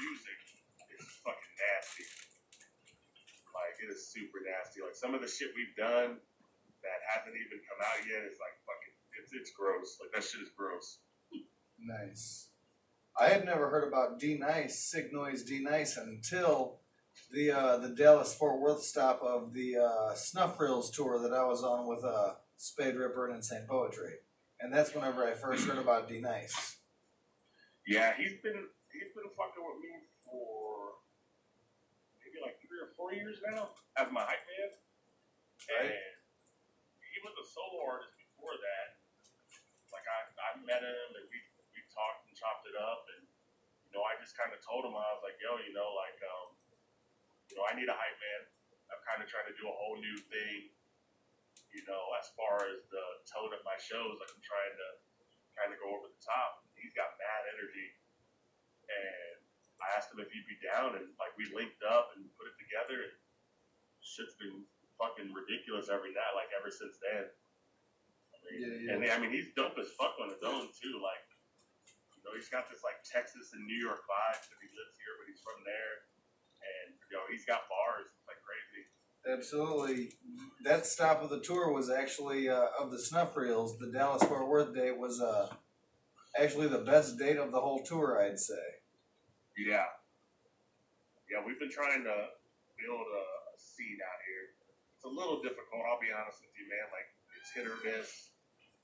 Speaker 6: music is fucking nasty. Like, it is super nasty. Like, some of the shit we've done that hasn't even come out yet is like fucking, it's gross. Like, that shit is gross.
Speaker 2: Nice. I had never heard about D-Nice, Sick Noise D-Nice, until the Dallas-Fort Worth stop of the Snuff Reels tour that I was on with Spade Ripper and Insane Poetry. And that's whenever I first heard about D-Nice.
Speaker 6: Yeah, he's been fucking with me for maybe like 3 or 4 years now as my hype man.
Speaker 2: Right.
Speaker 6: And he was a solo artist before that. Like, I met him and we talked and chopped it up, and you know, I just kind of told him, I was like, yo, you know, like, you know, I need a hype man. I'm kind of trying to do a whole new thing, you know, as far as the tone of my shows. Like, I'm trying to kind of go over the top. He's got mad energy, and I asked him if he'd be down, and like, we linked up and put it together, and shit's been fucking ridiculous every night, like, ever since then. And I mean, he's dope as fuck on his own too. Like, you know, he's got this like Texas and New York vibe because he lives here, but he's from there, and you know, he's got bars like crazy.
Speaker 2: Absolutely. That stop of the tour was actually, of the Snuff Reels, the Dallas-Fort Worth date was actually the best date of the whole tour, I'd say.
Speaker 6: Yeah. Yeah, we've been trying to build a scene out here. It's a little difficult, I'll be honest with you, man. Like, it's hit or miss.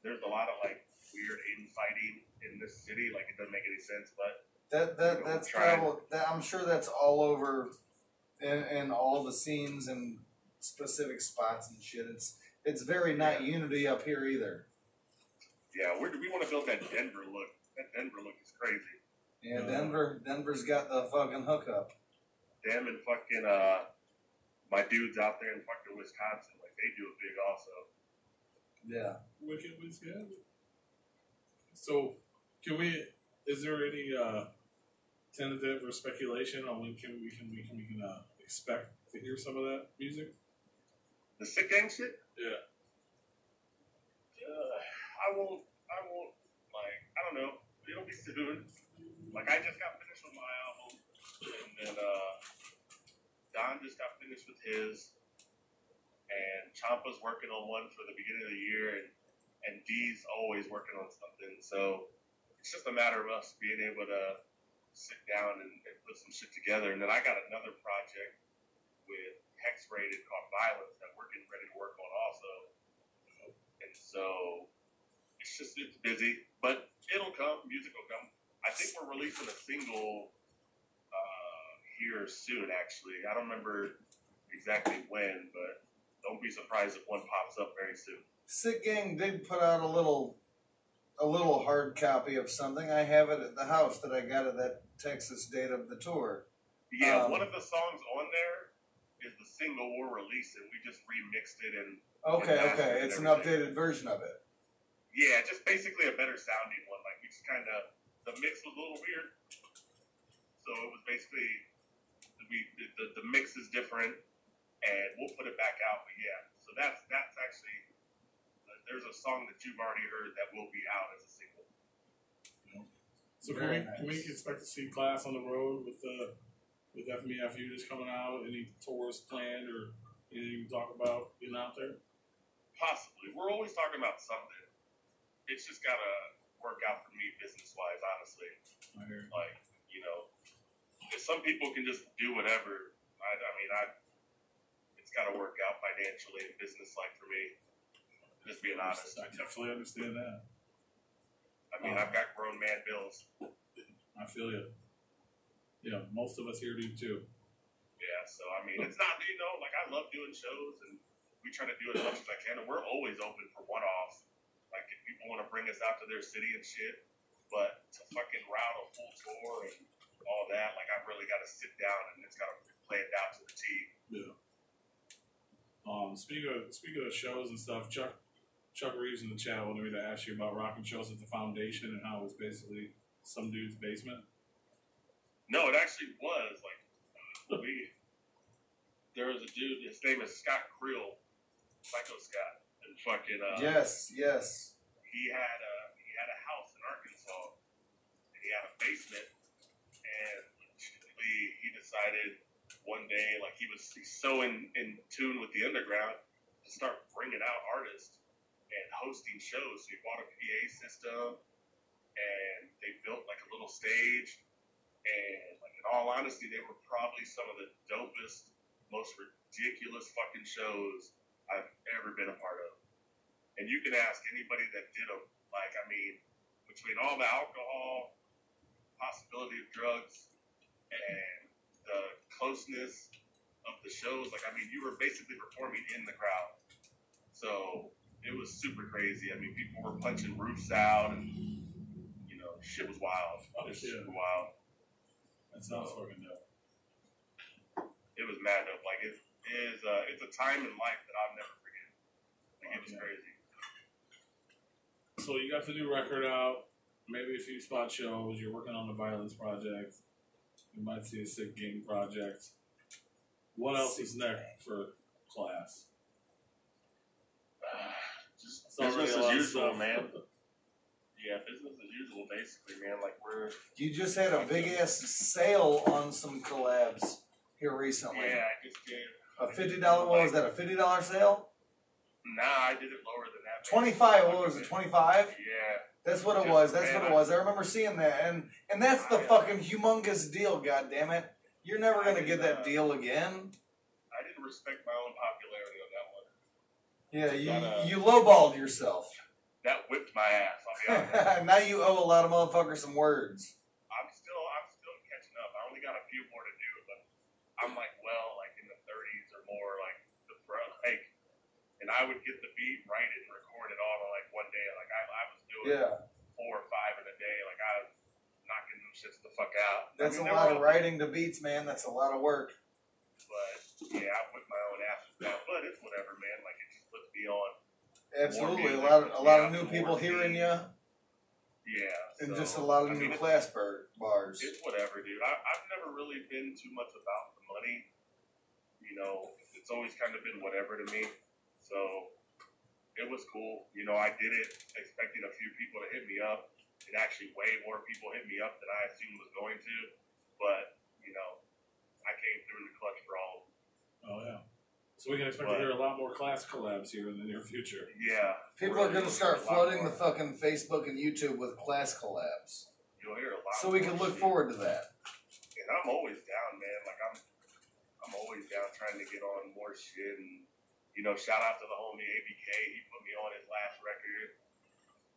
Speaker 6: There's a lot of like weird infighting in this city. Like, it doesn't make any sense, but
Speaker 2: That's probably, I'm sure that's all over in all the scenes and specific spots and shit. It's very not unity up here either.
Speaker 6: Yeah, we want to build that Denver look. That Denver look is crazy.
Speaker 2: Yeah, Denver's got the fucking hookup.
Speaker 6: Them and fucking my dudes out there in fucking Wisconsin, like, they do it big also.
Speaker 2: Yeah.
Speaker 1: Wicked Wisconsin. So, is there any tentative or speculation on when we can expect to hear some of that music?
Speaker 6: The Sick Gang shit?
Speaker 1: Yeah.
Speaker 6: I won't, like, I don't know. It'll be soon. Like, I just got finished with my album, and then, Don just got finished with his, and Champa's working on one for the beginning of the year, and D's always working on something. So it's just a matter of us being able to sit down and put some shit together. And then I got another project with Hex Rated called Violence that we're getting ready to work on also. And so it's busy, but it'll come. Music will come. I think we're releasing a single here soon, actually. I don't remember exactly when, but don't be surprised if one pops up very soon.
Speaker 2: Sick Gang did put out a little hard copy of something. I have it at the house that I got at that Texas date of the tour.
Speaker 6: Yeah, one of the songs on there is the single we're releasing. We just remixed it and
Speaker 2: Okay. It's an updated version of it.
Speaker 6: Yeah, just basically a better sounding one. Like we just kind of, the mix was a little weird, so it was basically the mix is different, and we'll put it back out. But yeah, so that's actually there's a song that you've already heard that will be out as a single.
Speaker 1: So can we expect to see Claas on the road with FMEFU just coming out? Any tours planned or anything to talk about getting out there?
Speaker 6: Possibly. We're always talking about something. It's just gotta work out for me business wise, honestly.
Speaker 1: I hear.
Speaker 6: Like, some people can just do whatever. It's got to work out financially and business-like for me. Just being honest.
Speaker 1: I definitely understand that.
Speaker 6: I mean, I've got grown man bills.
Speaker 1: I feel you. Yeah, most of us here do too.
Speaker 6: Yeah, so I mean, it's not, like I love doing shows and we try to do as much as I can, and we're always open for one-offs. Like if people want to bring us out to their city and shit, but to fucking route a full tour and all that, like I've really got to sit down and it's got to play it down to the T.
Speaker 1: Yeah. Speaking of shows and stuff, Chuck Reeves in the chat wanted me to ask you about rocking shows at the Foundation and how it was basically some dude's basement.
Speaker 6: No, it actually was like there was a dude. His name is Scott Creel, Psycho Scott, and fucking
Speaker 2: Yes.
Speaker 6: He had a house in Arkansas, and he had a basement, and he decided one day, like he's so in tune with the underground, to start bringing out artists and hosting shows. So he bought a PA system, and they built like a little stage. And like in all honesty, they were probably some of the dopest, most ridiculous fucking shows I've ever been a part of. And you can ask anybody that did them. Like, I mean, between all the alcohol, possibility of drugs, and the closeness of the shows, like, I mean, you were basically performing in the crowd. So it was super crazy. I mean, people were punching roofs out, and shit was wild. It was super wild.
Speaker 1: That sounds fucking dope.
Speaker 6: It was mad dope. Like it's a time in life that I'll never forget. Like it was crazy.
Speaker 1: So you got the new record out, maybe a few spot shows. You're working on the Violence project. You might see a Sick Gang project. What else is next for Claas?
Speaker 6: Just business as usual, man. Yeah, business as usual, basically, man. Like
Speaker 2: You just had a big ass sale on some collabs here recently.
Speaker 6: Yeah, I just did.
Speaker 2: A $50. What was that? A $50 sale?
Speaker 6: Nah, I did it lower than that.
Speaker 2: 25. What was it? 25?
Speaker 6: Yeah.
Speaker 2: That's what it was. That's what it was. I remember seeing that, and that's the fucking humongous deal. God damn it! You're never gonna get that deal again.
Speaker 6: I didn't respect my own popularity on that one.
Speaker 2: Yeah, you lowballed yourself.
Speaker 6: That whipped my ass. I'll be honest.
Speaker 2: Now you owe a lot of motherfuckers some words.
Speaker 6: I'm still catching up. I only got a few more to do, but I'm like in the 30s or more, and I would get the beat, write it, and record it all in like one day. Like I was doing 4 or 5 in a day. Like I was knocking them shits the fuck out.
Speaker 2: That's a lot of writing to beats, man. That's a lot of work.
Speaker 6: But yeah, I whipped my own ass with that. But it's whatever, man. Like it just puts me on.
Speaker 2: Absolutely, a lot of new people hearing you.
Speaker 6: Yeah,
Speaker 2: and just a lot of new Claas bars.
Speaker 6: It's whatever, dude. I've never really been too much about the money. It's always kind of been whatever to me. So it was cool. I did it expecting a few people to hit me up, and actually way more people hit me up than I assumed was going to. But I came through in the clutch for all of them.
Speaker 1: Oh yeah. So we can expect to hear a lot more Claas collabs here in the near future.
Speaker 4: Yeah.
Speaker 2: People are going to start flooding the fucking Facebook and YouTube with Claas collabs.
Speaker 4: You'll hear a lot.
Speaker 2: So we can look forward to that.
Speaker 4: And I'm always down, man. Like I'm always down trying to get on more shit. And shout out to the homie ABK. He put me on his last record.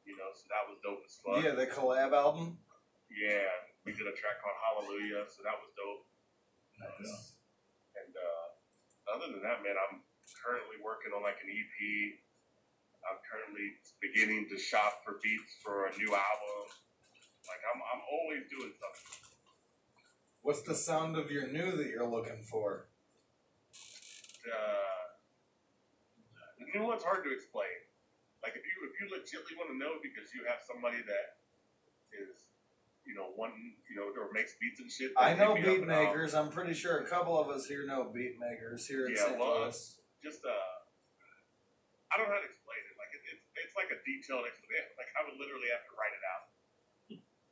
Speaker 4: So that was dope as fuck.
Speaker 2: Yeah, the collab album.
Speaker 4: Yeah, we did a track called Hallelujah, so that was dope.
Speaker 2: Nice.
Speaker 4: And other than that, man, I'm currently working on like an EP. I'm currently beginning to shop for beats for a new album. Like I'm always doing something.
Speaker 2: What's the sound of your new that you're looking for?
Speaker 4: The new one's hard to explain. Like if you legitimately want to know because you have somebody that is or makes beats and shit.
Speaker 2: I know beat makers. I'm pretty sure a couple of us here know beat makers here in St. Louis.
Speaker 4: Just I don't know how to explain it. Like it's like a detailed explanation. Like I would literally have to write it out.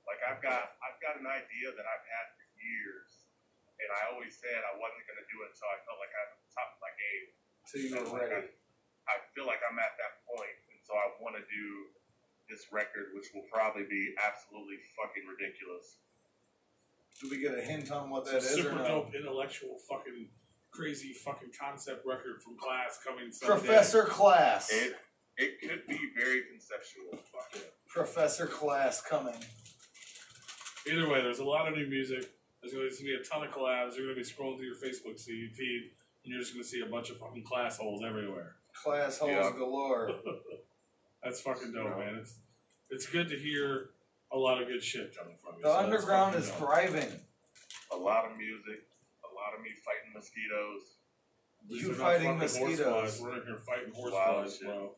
Speaker 4: Like I've got an idea that I've had for years, and I always said I wasn't going to do it until I felt like I was at the top of my game.
Speaker 2: So you were ready.
Speaker 4: I feel like I'm at that point, and so I want to do this record, which will probably be absolutely fucking ridiculous.
Speaker 2: Do we get a hint on what that is
Speaker 1: Super
Speaker 2: or no?
Speaker 1: dope, intellectual, fucking crazy, fucking concept record from Claas coming someday.
Speaker 2: Professor Claas.
Speaker 4: It could be very conceptual. Fuck yeah.
Speaker 2: Professor Claas coming.
Speaker 1: Either way, there's a lot of new music. There's going to be a ton of collabs. You're going to be scrolling through your Facebook feed, and you're just going to see a bunch of fucking Claas holes everywhere.
Speaker 2: Class holes galore.
Speaker 1: That's fucking dope, man. It's good to hear a lot of good shit coming from you.
Speaker 2: The underground is thriving.
Speaker 4: A lot of music, a lot of me fighting mosquitoes.
Speaker 2: You fighting mosquitoes.
Speaker 1: We're in here fighting horseflies, bro.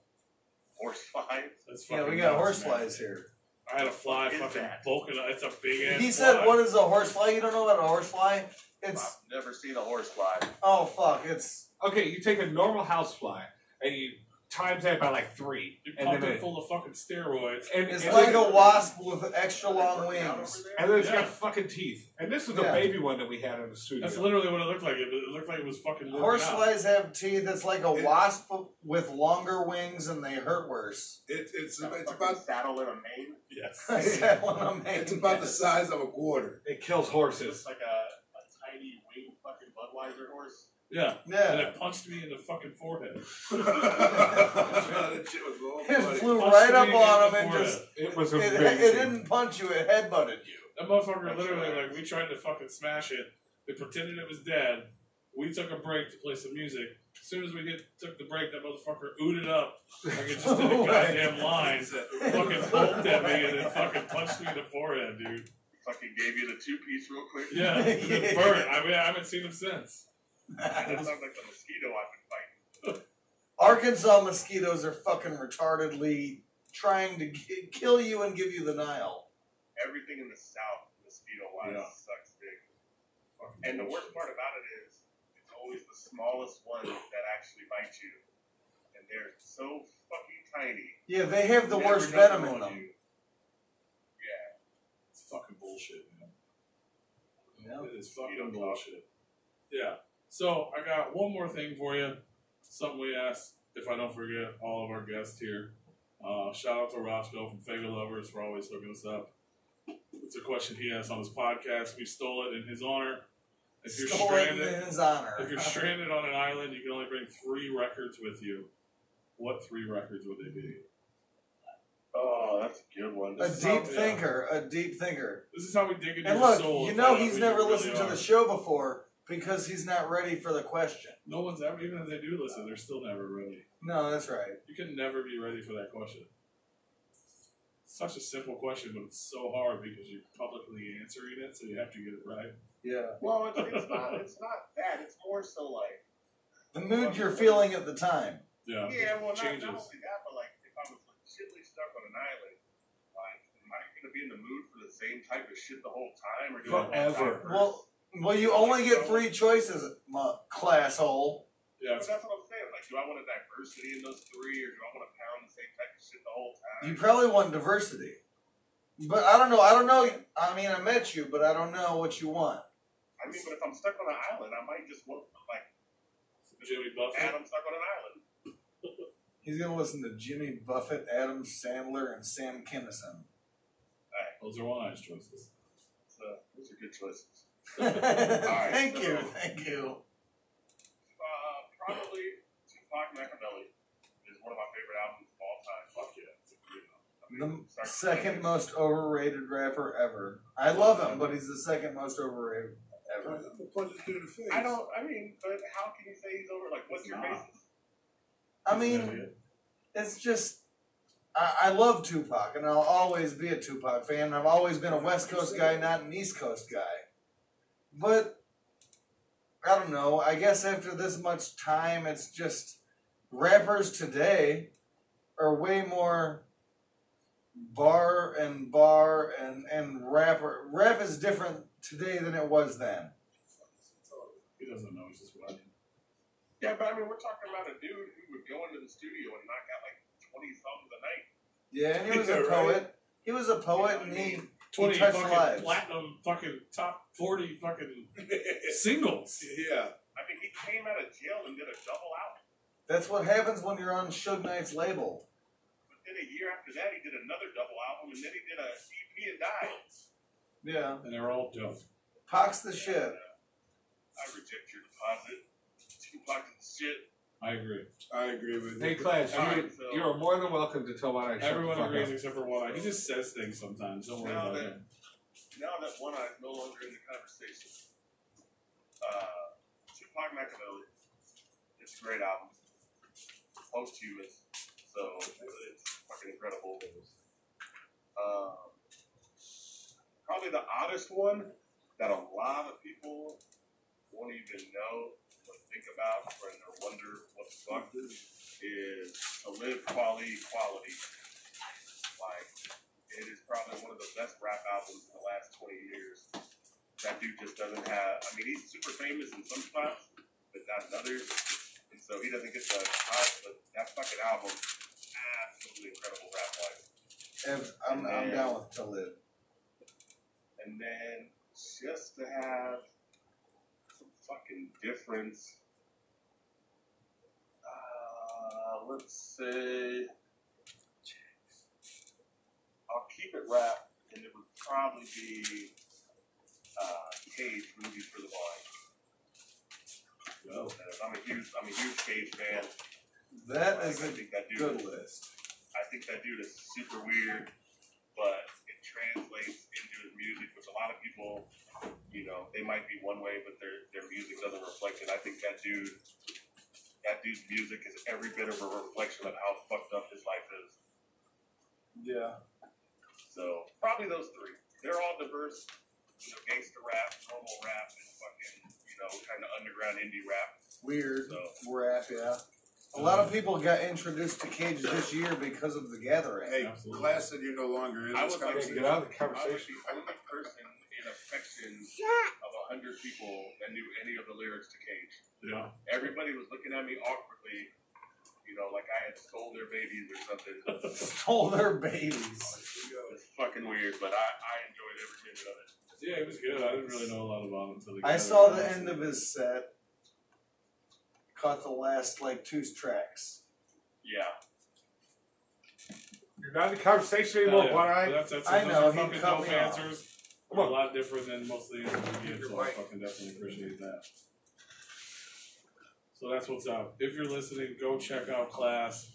Speaker 4: Horseflies?
Speaker 1: That's fucking
Speaker 2: Yeah, we got
Speaker 1: nuts,
Speaker 2: horseflies
Speaker 1: man.
Speaker 2: here.
Speaker 1: I had a fly fucking bulking. It's a big ass.
Speaker 2: He said,
Speaker 1: fly.
Speaker 2: "What is a horsefly? You don't know about a horsefly? It's
Speaker 4: I've never seen a horsefly.
Speaker 2: oh fuck! It's
Speaker 3: Okay, you take a normal housefly and you times that by like 3.
Speaker 1: You
Speaker 3: And
Speaker 1: pump
Speaker 3: then
Speaker 1: it full of fucking steroids.
Speaker 2: it's
Speaker 3: and
Speaker 2: like
Speaker 3: then,
Speaker 2: a wasp with extra long wings.
Speaker 3: and then it's
Speaker 1: Yeah.
Speaker 3: got fucking teeth. And this is the
Speaker 2: Yeah.
Speaker 3: baby one that we had in the studio.
Speaker 1: That's literally what it looked like. It looked like it was fucking working out.
Speaker 2: Horseflies have teeth. It's like a wasp with longer wings, and they hurt worse.
Speaker 5: It's
Speaker 4: Got a
Speaker 5: about
Speaker 4: fucking saddle in a mane.
Speaker 1: Yes.
Speaker 2: I said when I'm
Speaker 5: it's about the size of a quarter.
Speaker 3: It kills horses.
Speaker 4: It's like a tiny winged fucking Budweiser horse.
Speaker 1: Yeah. And
Speaker 2: Yeah,
Speaker 1: it punched me in the fucking forehead.
Speaker 5: That shit was all
Speaker 2: it
Speaker 5: funny.
Speaker 2: flew
Speaker 1: Punched
Speaker 2: right
Speaker 1: me
Speaker 2: up
Speaker 1: in
Speaker 2: on
Speaker 1: the
Speaker 2: him and
Speaker 1: forehead.
Speaker 2: just
Speaker 3: It was
Speaker 2: it
Speaker 3: amazing.
Speaker 2: didn't punch you. It headbutted you.
Speaker 1: That motherfucker
Speaker 4: That's
Speaker 1: literally,
Speaker 4: right.
Speaker 1: like, we tried to fucking smash it. They pretended it was dead. We took a break to play some music. As soon as we took the break, that motherfucker ooted up like it just did a goddamn line. Fucking poked at me and then fucking punched me in the forehead, dude.
Speaker 4: Fucking gave you the 2-piece real quick.
Speaker 1: Yeah, it burned. I mean, I haven't seen him since.
Speaker 4: That sounds like the mosquito I've been fighting.
Speaker 2: Arkansas mosquitoes are fucking retardedly trying to kill you and give you the Nile.
Speaker 4: Everything in the South, mosquito-wise,
Speaker 1: Yeah.
Speaker 4: sucks big.
Speaker 1: Fucking
Speaker 4: And the
Speaker 1: bullshit.
Speaker 4: worst part about it is, it's always the smallest ones that actually bite you. And they're so fucking tiny.
Speaker 2: Yeah, they have the
Speaker 4: Never
Speaker 2: worst
Speaker 4: gonna
Speaker 2: venom
Speaker 4: go
Speaker 2: in
Speaker 4: on
Speaker 2: them.
Speaker 4: you. Yeah.
Speaker 1: It's fucking bullshit, man.
Speaker 2: Yeah.
Speaker 1: It is fucking
Speaker 4: Mosquito
Speaker 1: bullshit. Yeah. So I got one more thing for you. Something we asked, if I don't forget, all of our guests here. Shout out to Roscoe from Fega Lovers for always hooking us up. It's a question he asked on his podcast. We stole it in his honor. If you're
Speaker 2: Stole it in
Speaker 1: stranded,
Speaker 2: his honor.
Speaker 1: if you're stranded on an island, you can only bring 3 records with you. What 3 records would they be?
Speaker 4: Oh, that's a good one.
Speaker 2: A
Speaker 1: This is
Speaker 2: deep
Speaker 1: how-
Speaker 2: thinker, a deep thinker.
Speaker 1: This is how we dig into
Speaker 2: And
Speaker 1: your
Speaker 2: look,
Speaker 1: soul.
Speaker 2: you
Speaker 1: and
Speaker 2: know
Speaker 1: find out
Speaker 2: he's
Speaker 1: who
Speaker 2: never
Speaker 1: you really
Speaker 2: listened to
Speaker 1: are.
Speaker 2: the show before because he's not ready for the question.
Speaker 1: No one's ever, even if they do listen, they're still never ready.
Speaker 2: No, that's right.
Speaker 1: You can never be ready for that question. Such a simple question, but it's so hard because you're publicly answering it, so you have to get it right.
Speaker 2: Yeah.
Speaker 4: Well, it's not that. It's more so like,
Speaker 2: The mood you're feeling at the time.
Speaker 1: Yeah.
Speaker 4: yeah, well, not
Speaker 1: changes.
Speaker 4: only that, but like, if I was legitimately stuck on an island, like, am I going to be in the mood for the same type of shit the whole time? Or do I want to
Speaker 3: Forever.
Speaker 4: diverse?
Speaker 2: Well, you only get 3 choices, class hole.
Speaker 1: Yeah,
Speaker 4: But
Speaker 1: it's,
Speaker 4: that's what I'm saying. Like, do I want a diversity in those 3, or do I want to pound the same type of shit the whole time?
Speaker 2: You probably want diversity. But I don't know. I I mean, I met you, but I don't know what you want.
Speaker 4: I mean, but if I'm stuck on an island, I might just want, like,
Speaker 1: Jimmy Buffett.
Speaker 6: Adam stuck on an island.
Speaker 2: He's gonna listen to Jimmy Buffett, Adam Sandler, and Sam Kinison.
Speaker 1: Those are wise choices.
Speaker 6: So those are good choices.
Speaker 2: Thank
Speaker 6: so-
Speaker 2: you, thank you.
Speaker 6: Probably Tupac Machiavelli is one of my favorite albums of all time.
Speaker 1: Fuck yeah. It's a great album.
Speaker 2: The second most overrated rapper ever. I love him, but he's the second most overrated ever.
Speaker 5: I'm gonna punch this dude in the face.
Speaker 6: I mean, but how can you say he's over? Like, what's
Speaker 1: He's
Speaker 6: your
Speaker 1: not.
Speaker 6: basis?
Speaker 2: I mean, it's just, I love Tupac, and I'll always be a Tupac fan. I've always been a West Coast guy, not an East Coast guy. But, I don't know, I guess after this much time, it's just, rappers today are way more bar and rapper. Rap is different today than it was then.
Speaker 1: He doesn't know. He's just watching.
Speaker 6: Yeah, but I mean, we're talking about a dude who would go into the studio and knock out like 20 songs a night.
Speaker 2: Yeah, and he was a
Speaker 5: Yeah,
Speaker 2: poet.
Speaker 5: right.
Speaker 2: He was a poet, and he
Speaker 1: 20
Speaker 2: touched
Speaker 1: fucking
Speaker 2: lives.
Speaker 1: platinum fucking top 40 fucking singles.
Speaker 5: Yeah.
Speaker 6: I mean, he came out of jail and did a double album.
Speaker 2: That's what happens when you're on Suge Knight's label.
Speaker 6: But then a year after that, he did another double album, and then he did a EP and died.
Speaker 2: Yeah.
Speaker 1: And they're all dope.
Speaker 2: Pac's the shit.
Speaker 6: I reject your deposit. Tupac is the shit.
Speaker 1: I agree.
Speaker 5: I agree with
Speaker 3: Hey,
Speaker 5: you.
Speaker 3: Class,
Speaker 6: Alright, so-
Speaker 3: you are more than welcome to tell one I shut
Speaker 1: Everyone
Speaker 3: the fuck
Speaker 1: agrees
Speaker 3: up.
Speaker 1: except for one eye. He just says things sometimes. Don't worry
Speaker 6: Now
Speaker 1: about
Speaker 6: that,
Speaker 1: him.
Speaker 6: now that One Eye is no longer in the conversation, Tupac Machiavelli, it's a great album. Posthumous, so it's fucking incredible. Probably the oddest one that a lot of people won't even know or think about or wonder what the fuck is To Live Quality. Like, it is probably one of the best rap albums in the last 20 years. That dude just doesn't have, I mean, he's super famous in some spots, but not in others. And so he doesn't get the hype, but that fucking album, absolutely incredible rap wise.
Speaker 2: I'm down with To Live.
Speaker 6: And then just to have some fucking difference, let's say, I'll keep it rap, and it would probably be Cage, Movies for the Blind.
Speaker 1: Well,
Speaker 6: I'm a huge Cage fan.
Speaker 2: That is
Speaker 6: I
Speaker 2: a
Speaker 6: think that dude,
Speaker 2: good list.
Speaker 6: I think that dude is super weird, but it translates into his music, which a lot of people, you know, they might be one way, but their music doesn't reflect it. I think that dude's music is every bit of a reflection of how fucked up his life is.
Speaker 2: Yeah.
Speaker 6: So probably those three. They're all diverse, you know, gangster rap, normal rap, and fucking, you know, kind of underground indie rap.
Speaker 2: Weird
Speaker 6: So
Speaker 2: rap, yeah. A lot of people got introduced to Cage this year because of The Gathering.
Speaker 5: Hey,
Speaker 1: Absolutely.
Speaker 5: Class said you're no longer in
Speaker 6: I
Speaker 5: this
Speaker 6: was like,
Speaker 5: conversation.
Speaker 3: Get out of the
Speaker 6: I was
Speaker 3: conversation.
Speaker 6: the only person in a section of 100 people that knew any of the lyrics to Cage.
Speaker 1: yeah.
Speaker 6: Everybody was looking at me awkwardly, you know, like I had stole their babies or something.
Speaker 2: Stole their babies.
Speaker 6: It's fucking weird, but I enjoyed every minute of it.
Speaker 1: Yeah, it was good. I didn't really know a lot about him until the
Speaker 2: I saw the end of his set. Caught the last, like, 2 tracks.
Speaker 6: Yeah.
Speaker 3: You're not in the conversation anymore, One Eye.
Speaker 1: That's
Speaker 2: I
Speaker 1: those
Speaker 2: know,
Speaker 1: are
Speaker 2: he
Speaker 1: fucking
Speaker 2: cut
Speaker 1: dope
Speaker 2: me off.
Speaker 1: answers.
Speaker 3: Come
Speaker 1: A
Speaker 3: on.
Speaker 1: lot different than most of the answers we get,
Speaker 5: You're
Speaker 1: so I
Speaker 5: right.
Speaker 1: fucking definitely appreciate that. So that's what's up. If you're listening, go check out Claas.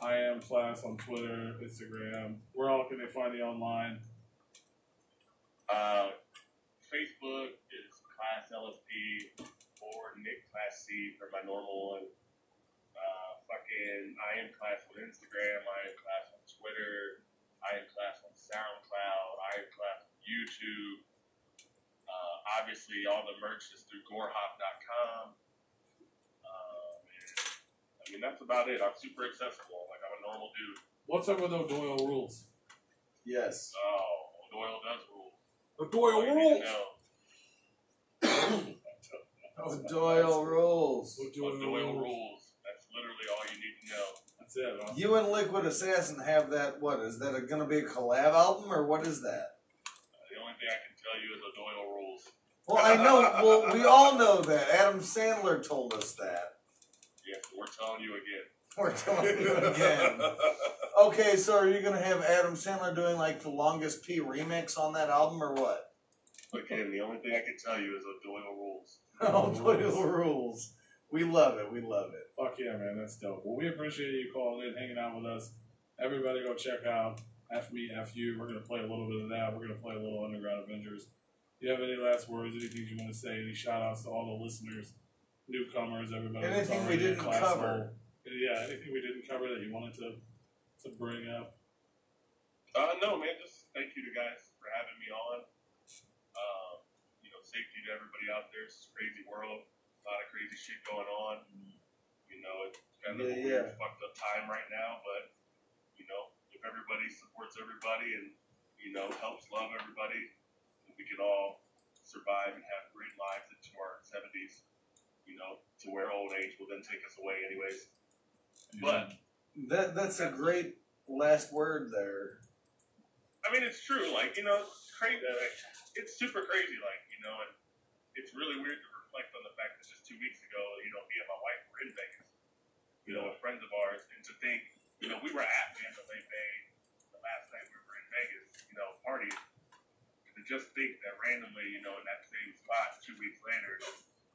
Speaker 1: I am Claas on Twitter, Instagram. Where all can they find you online?
Speaker 6: Facebook is Class LFP or Nick Class C for my normal one. I am Class on Instagram. I am Class on Twitter. I am Class on SoundCloud. I am Class on YouTube. Obviously, all the merch is through gorehop.com. I mean, that's about it. I'm super accessible. Like, I'm a normal dude.
Speaker 1: What's up with O'Doyle Rules?
Speaker 2: Yes.
Speaker 6: Oh, Doyle does rule.
Speaker 3: The Doyle
Speaker 6: All you need
Speaker 3: rules.
Speaker 6: to know.
Speaker 2: Doyle rules.
Speaker 6: Doyle rules. That's literally all you need to know.
Speaker 1: That's it, huh?
Speaker 2: You and Liquid Assassin have that, what, is that going to be a collab album, or what is that?
Speaker 6: The only thing I can tell you is the Doyle rules.
Speaker 2: Well, I know, well, we all know that. Adam Sandler told us that.
Speaker 4: telling you again.
Speaker 2: We're telling you again. Okay, so are you gonna have Adam Sandler doing like the Longest P remix on that album or what?
Speaker 4: Again, the only thing I can tell you is O'Doyle rules.
Speaker 2: O'Doyle rules. We love it. We love it.
Speaker 1: Fuck yeah, man. That's dope. Well, we appreciate you calling in, hanging out with us. Everybody go check out F Me, F You. We're going to play a little bit of that. We're going to play a little Underground Avengers. Do you have any last words, anything you want to say, any shout outs to all the listeners, newcomers, everybody?
Speaker 2: Anything we didn't cover.
Speaker 1: Yeah, anything we didn't cover that you wanted to bring up?
Speaker 4: No, man, just thank you to guys for having me on. Safety to everybody out there. It's a crazy world. A lot of crazy shit going on. It's kind of a weird, fucked up time right now, but, if everybody supports everybody and, helps love everybody, we can all survive and have great lives into our 70s, to where old age will then take us away anyways. But
Speaker 2: that's a great last word there.
Speaker 4: I mean, it's true. Like, it's crazy. It's super crazy, and it's really weird to reflect on the fact that just 2 weeks ago, me and my wife were in Vegas, with friends of ours, and to think, we were at Mandalay Bay the last night we were in Vegas, partying, and to just think that randomly, in that same spot 2 weeks later,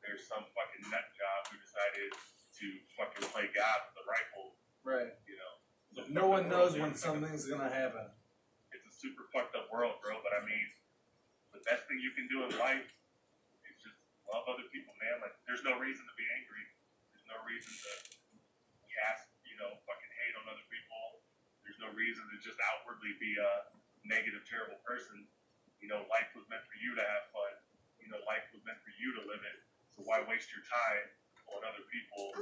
Speaker 4: there's some fucking nut job who decided to fucking play God with a rifle.
Speaker 2: Right.
Speaker 4: No
Speaker 2: one knows when something's gonna happen.
Speaker 4: It's a super fucked up world, bro, but I mean, the best thing you can do in life is just love other people, man. Like, there's no reason to be angry. There's no reason to fucking hate on other people. There's no reason to just outwardly be a negative, terrible person. Life was meant for you to have fun. Life was meant for you to live it. So why waste your time on other people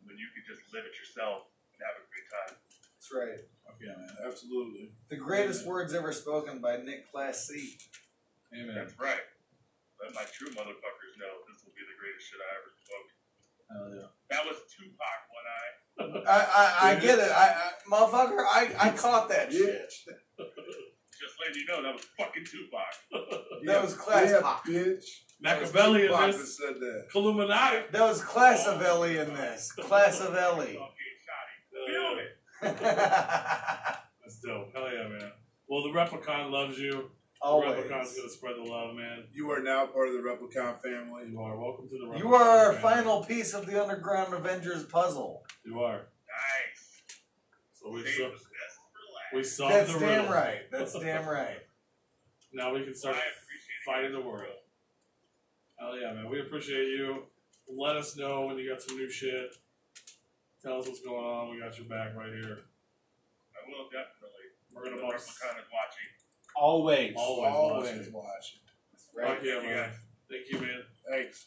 Speaker 4: when you could just live it yourself and have a great time?
Speaker 2: That's right.
Speaker 5: Yeah, man, absolutely.
Speaker 2: The greatest words ever spoken by Nick Claas C.
Speaker 1: Amen.
Speaker 4: That's right. Let my true motherfuckers know this will be the greatest shit I ever spoke.
Speaker 1: Hell yeah.
Speaker 4: That was Tupac when
Speaker 2: I get it. Motherfucker, I caught that shit.
Speaker 4: Just letting you know that was fucking Tupac.
Speaker 2: That was Claas.
Speaker 5: Yeah, bitch.
Speaker 1: Machiavelli in
Speaker 5: Tupac
Speaker 1: this.
Speaker 5: that said that.
Speaker 1: Illuminati.
Speaker 2: That was Classavelli in this. Classavelli.
Speaker 4: Feel it.
Speaker 1: That's dope. Hell yeah, man. Well, the Replicon loves you.
Speaker 2: Always.
Speaker 1: The Replicon's gonna spread the love, man.
Speaker 5: You are now part of the Replicon family.
Speaker 1: You are. Welcome to the Replicon.
Speaker 2: You are our
Speaker 1: family.
Speaker 2: final piece of the Underground Avengers puzzle.
Speaker 1: You are.
Speaker 4: Nice.
Speaker 1: So we
Speaker 4: Relax.
Speaker 1: solved
Speaker 2: That's
Speaker 1: the
Speaker 2: damn
Speaker 1: riddle.
Speaker 2: right. That's damn right.
Speaker 1: Now we can start fighting the world. Hell yeah, man. We appreciate you. Let us know when you got some new shit. Tell us what's going on. We got your back right here.
Speaker 4: I will definitely.
Speaker 1: We're gonna
Speaker 4: The
Speaker 1: both
Speaker 4: Replicon is watching.
Speaker 3: Always.
Speaker 5: Always watching.
Speaker 1: Fuck yeah, man. Thank you, man.
Speaker 5: Thanks.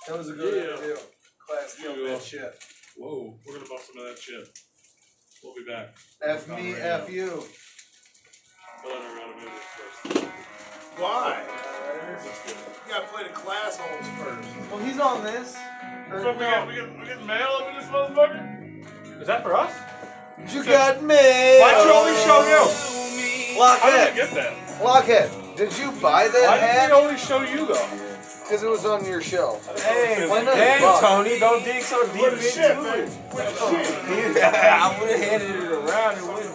Speaker 2: That was a good interview. Class killed
Speaker 1: You,
Speaker 2: that shit.
Speaker 1: Whoa, we're gonna bust some of that shit. We'll be back.
Speaker 2: F me, F you.
Speaker 1: But Underground Avengers first.
Speaker 5: Why? You gotta play the Claas holes first.
Speaker 2: Well, he's on this.
Speaker 1: So we get mail up in this motherfucker?
Speaker 3: Is that for us?
Speaker 2: You got me.
Speaker 3: Why'd you only show you?
Speaker 1: How did I
Speaker 2: Lockhead.
Speaker 1: get that?
Speaker 2: Lockhead. Did you buy that
Speaker 3: Why did
Speaker 2: hat?
Speaker 3: we only show you though?
Speaker 2: Because it was on your show.
Speaker 3: Hey,
Speaker 2: Why not?
Speaker 3: Tony, don't dig so deep into
Speaker 5: Shit,
Speaker 3: it.
Speaker 5: man.
Speaker 3: I would have handed it around and wouldn't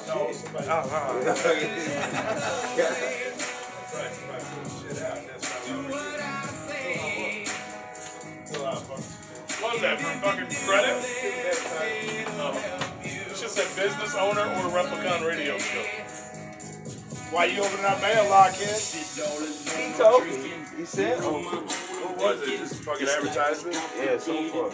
Speaker 1: What was that, for fucking credit? It's just a business owner or Replicon radio show.
Speaker 5: Why you opening our mail, Lockhead?
Speaker 3: He told me. He said,
Speaker 5: What was it? Just fucking advertisement?
Speaker 3: yeah, so far.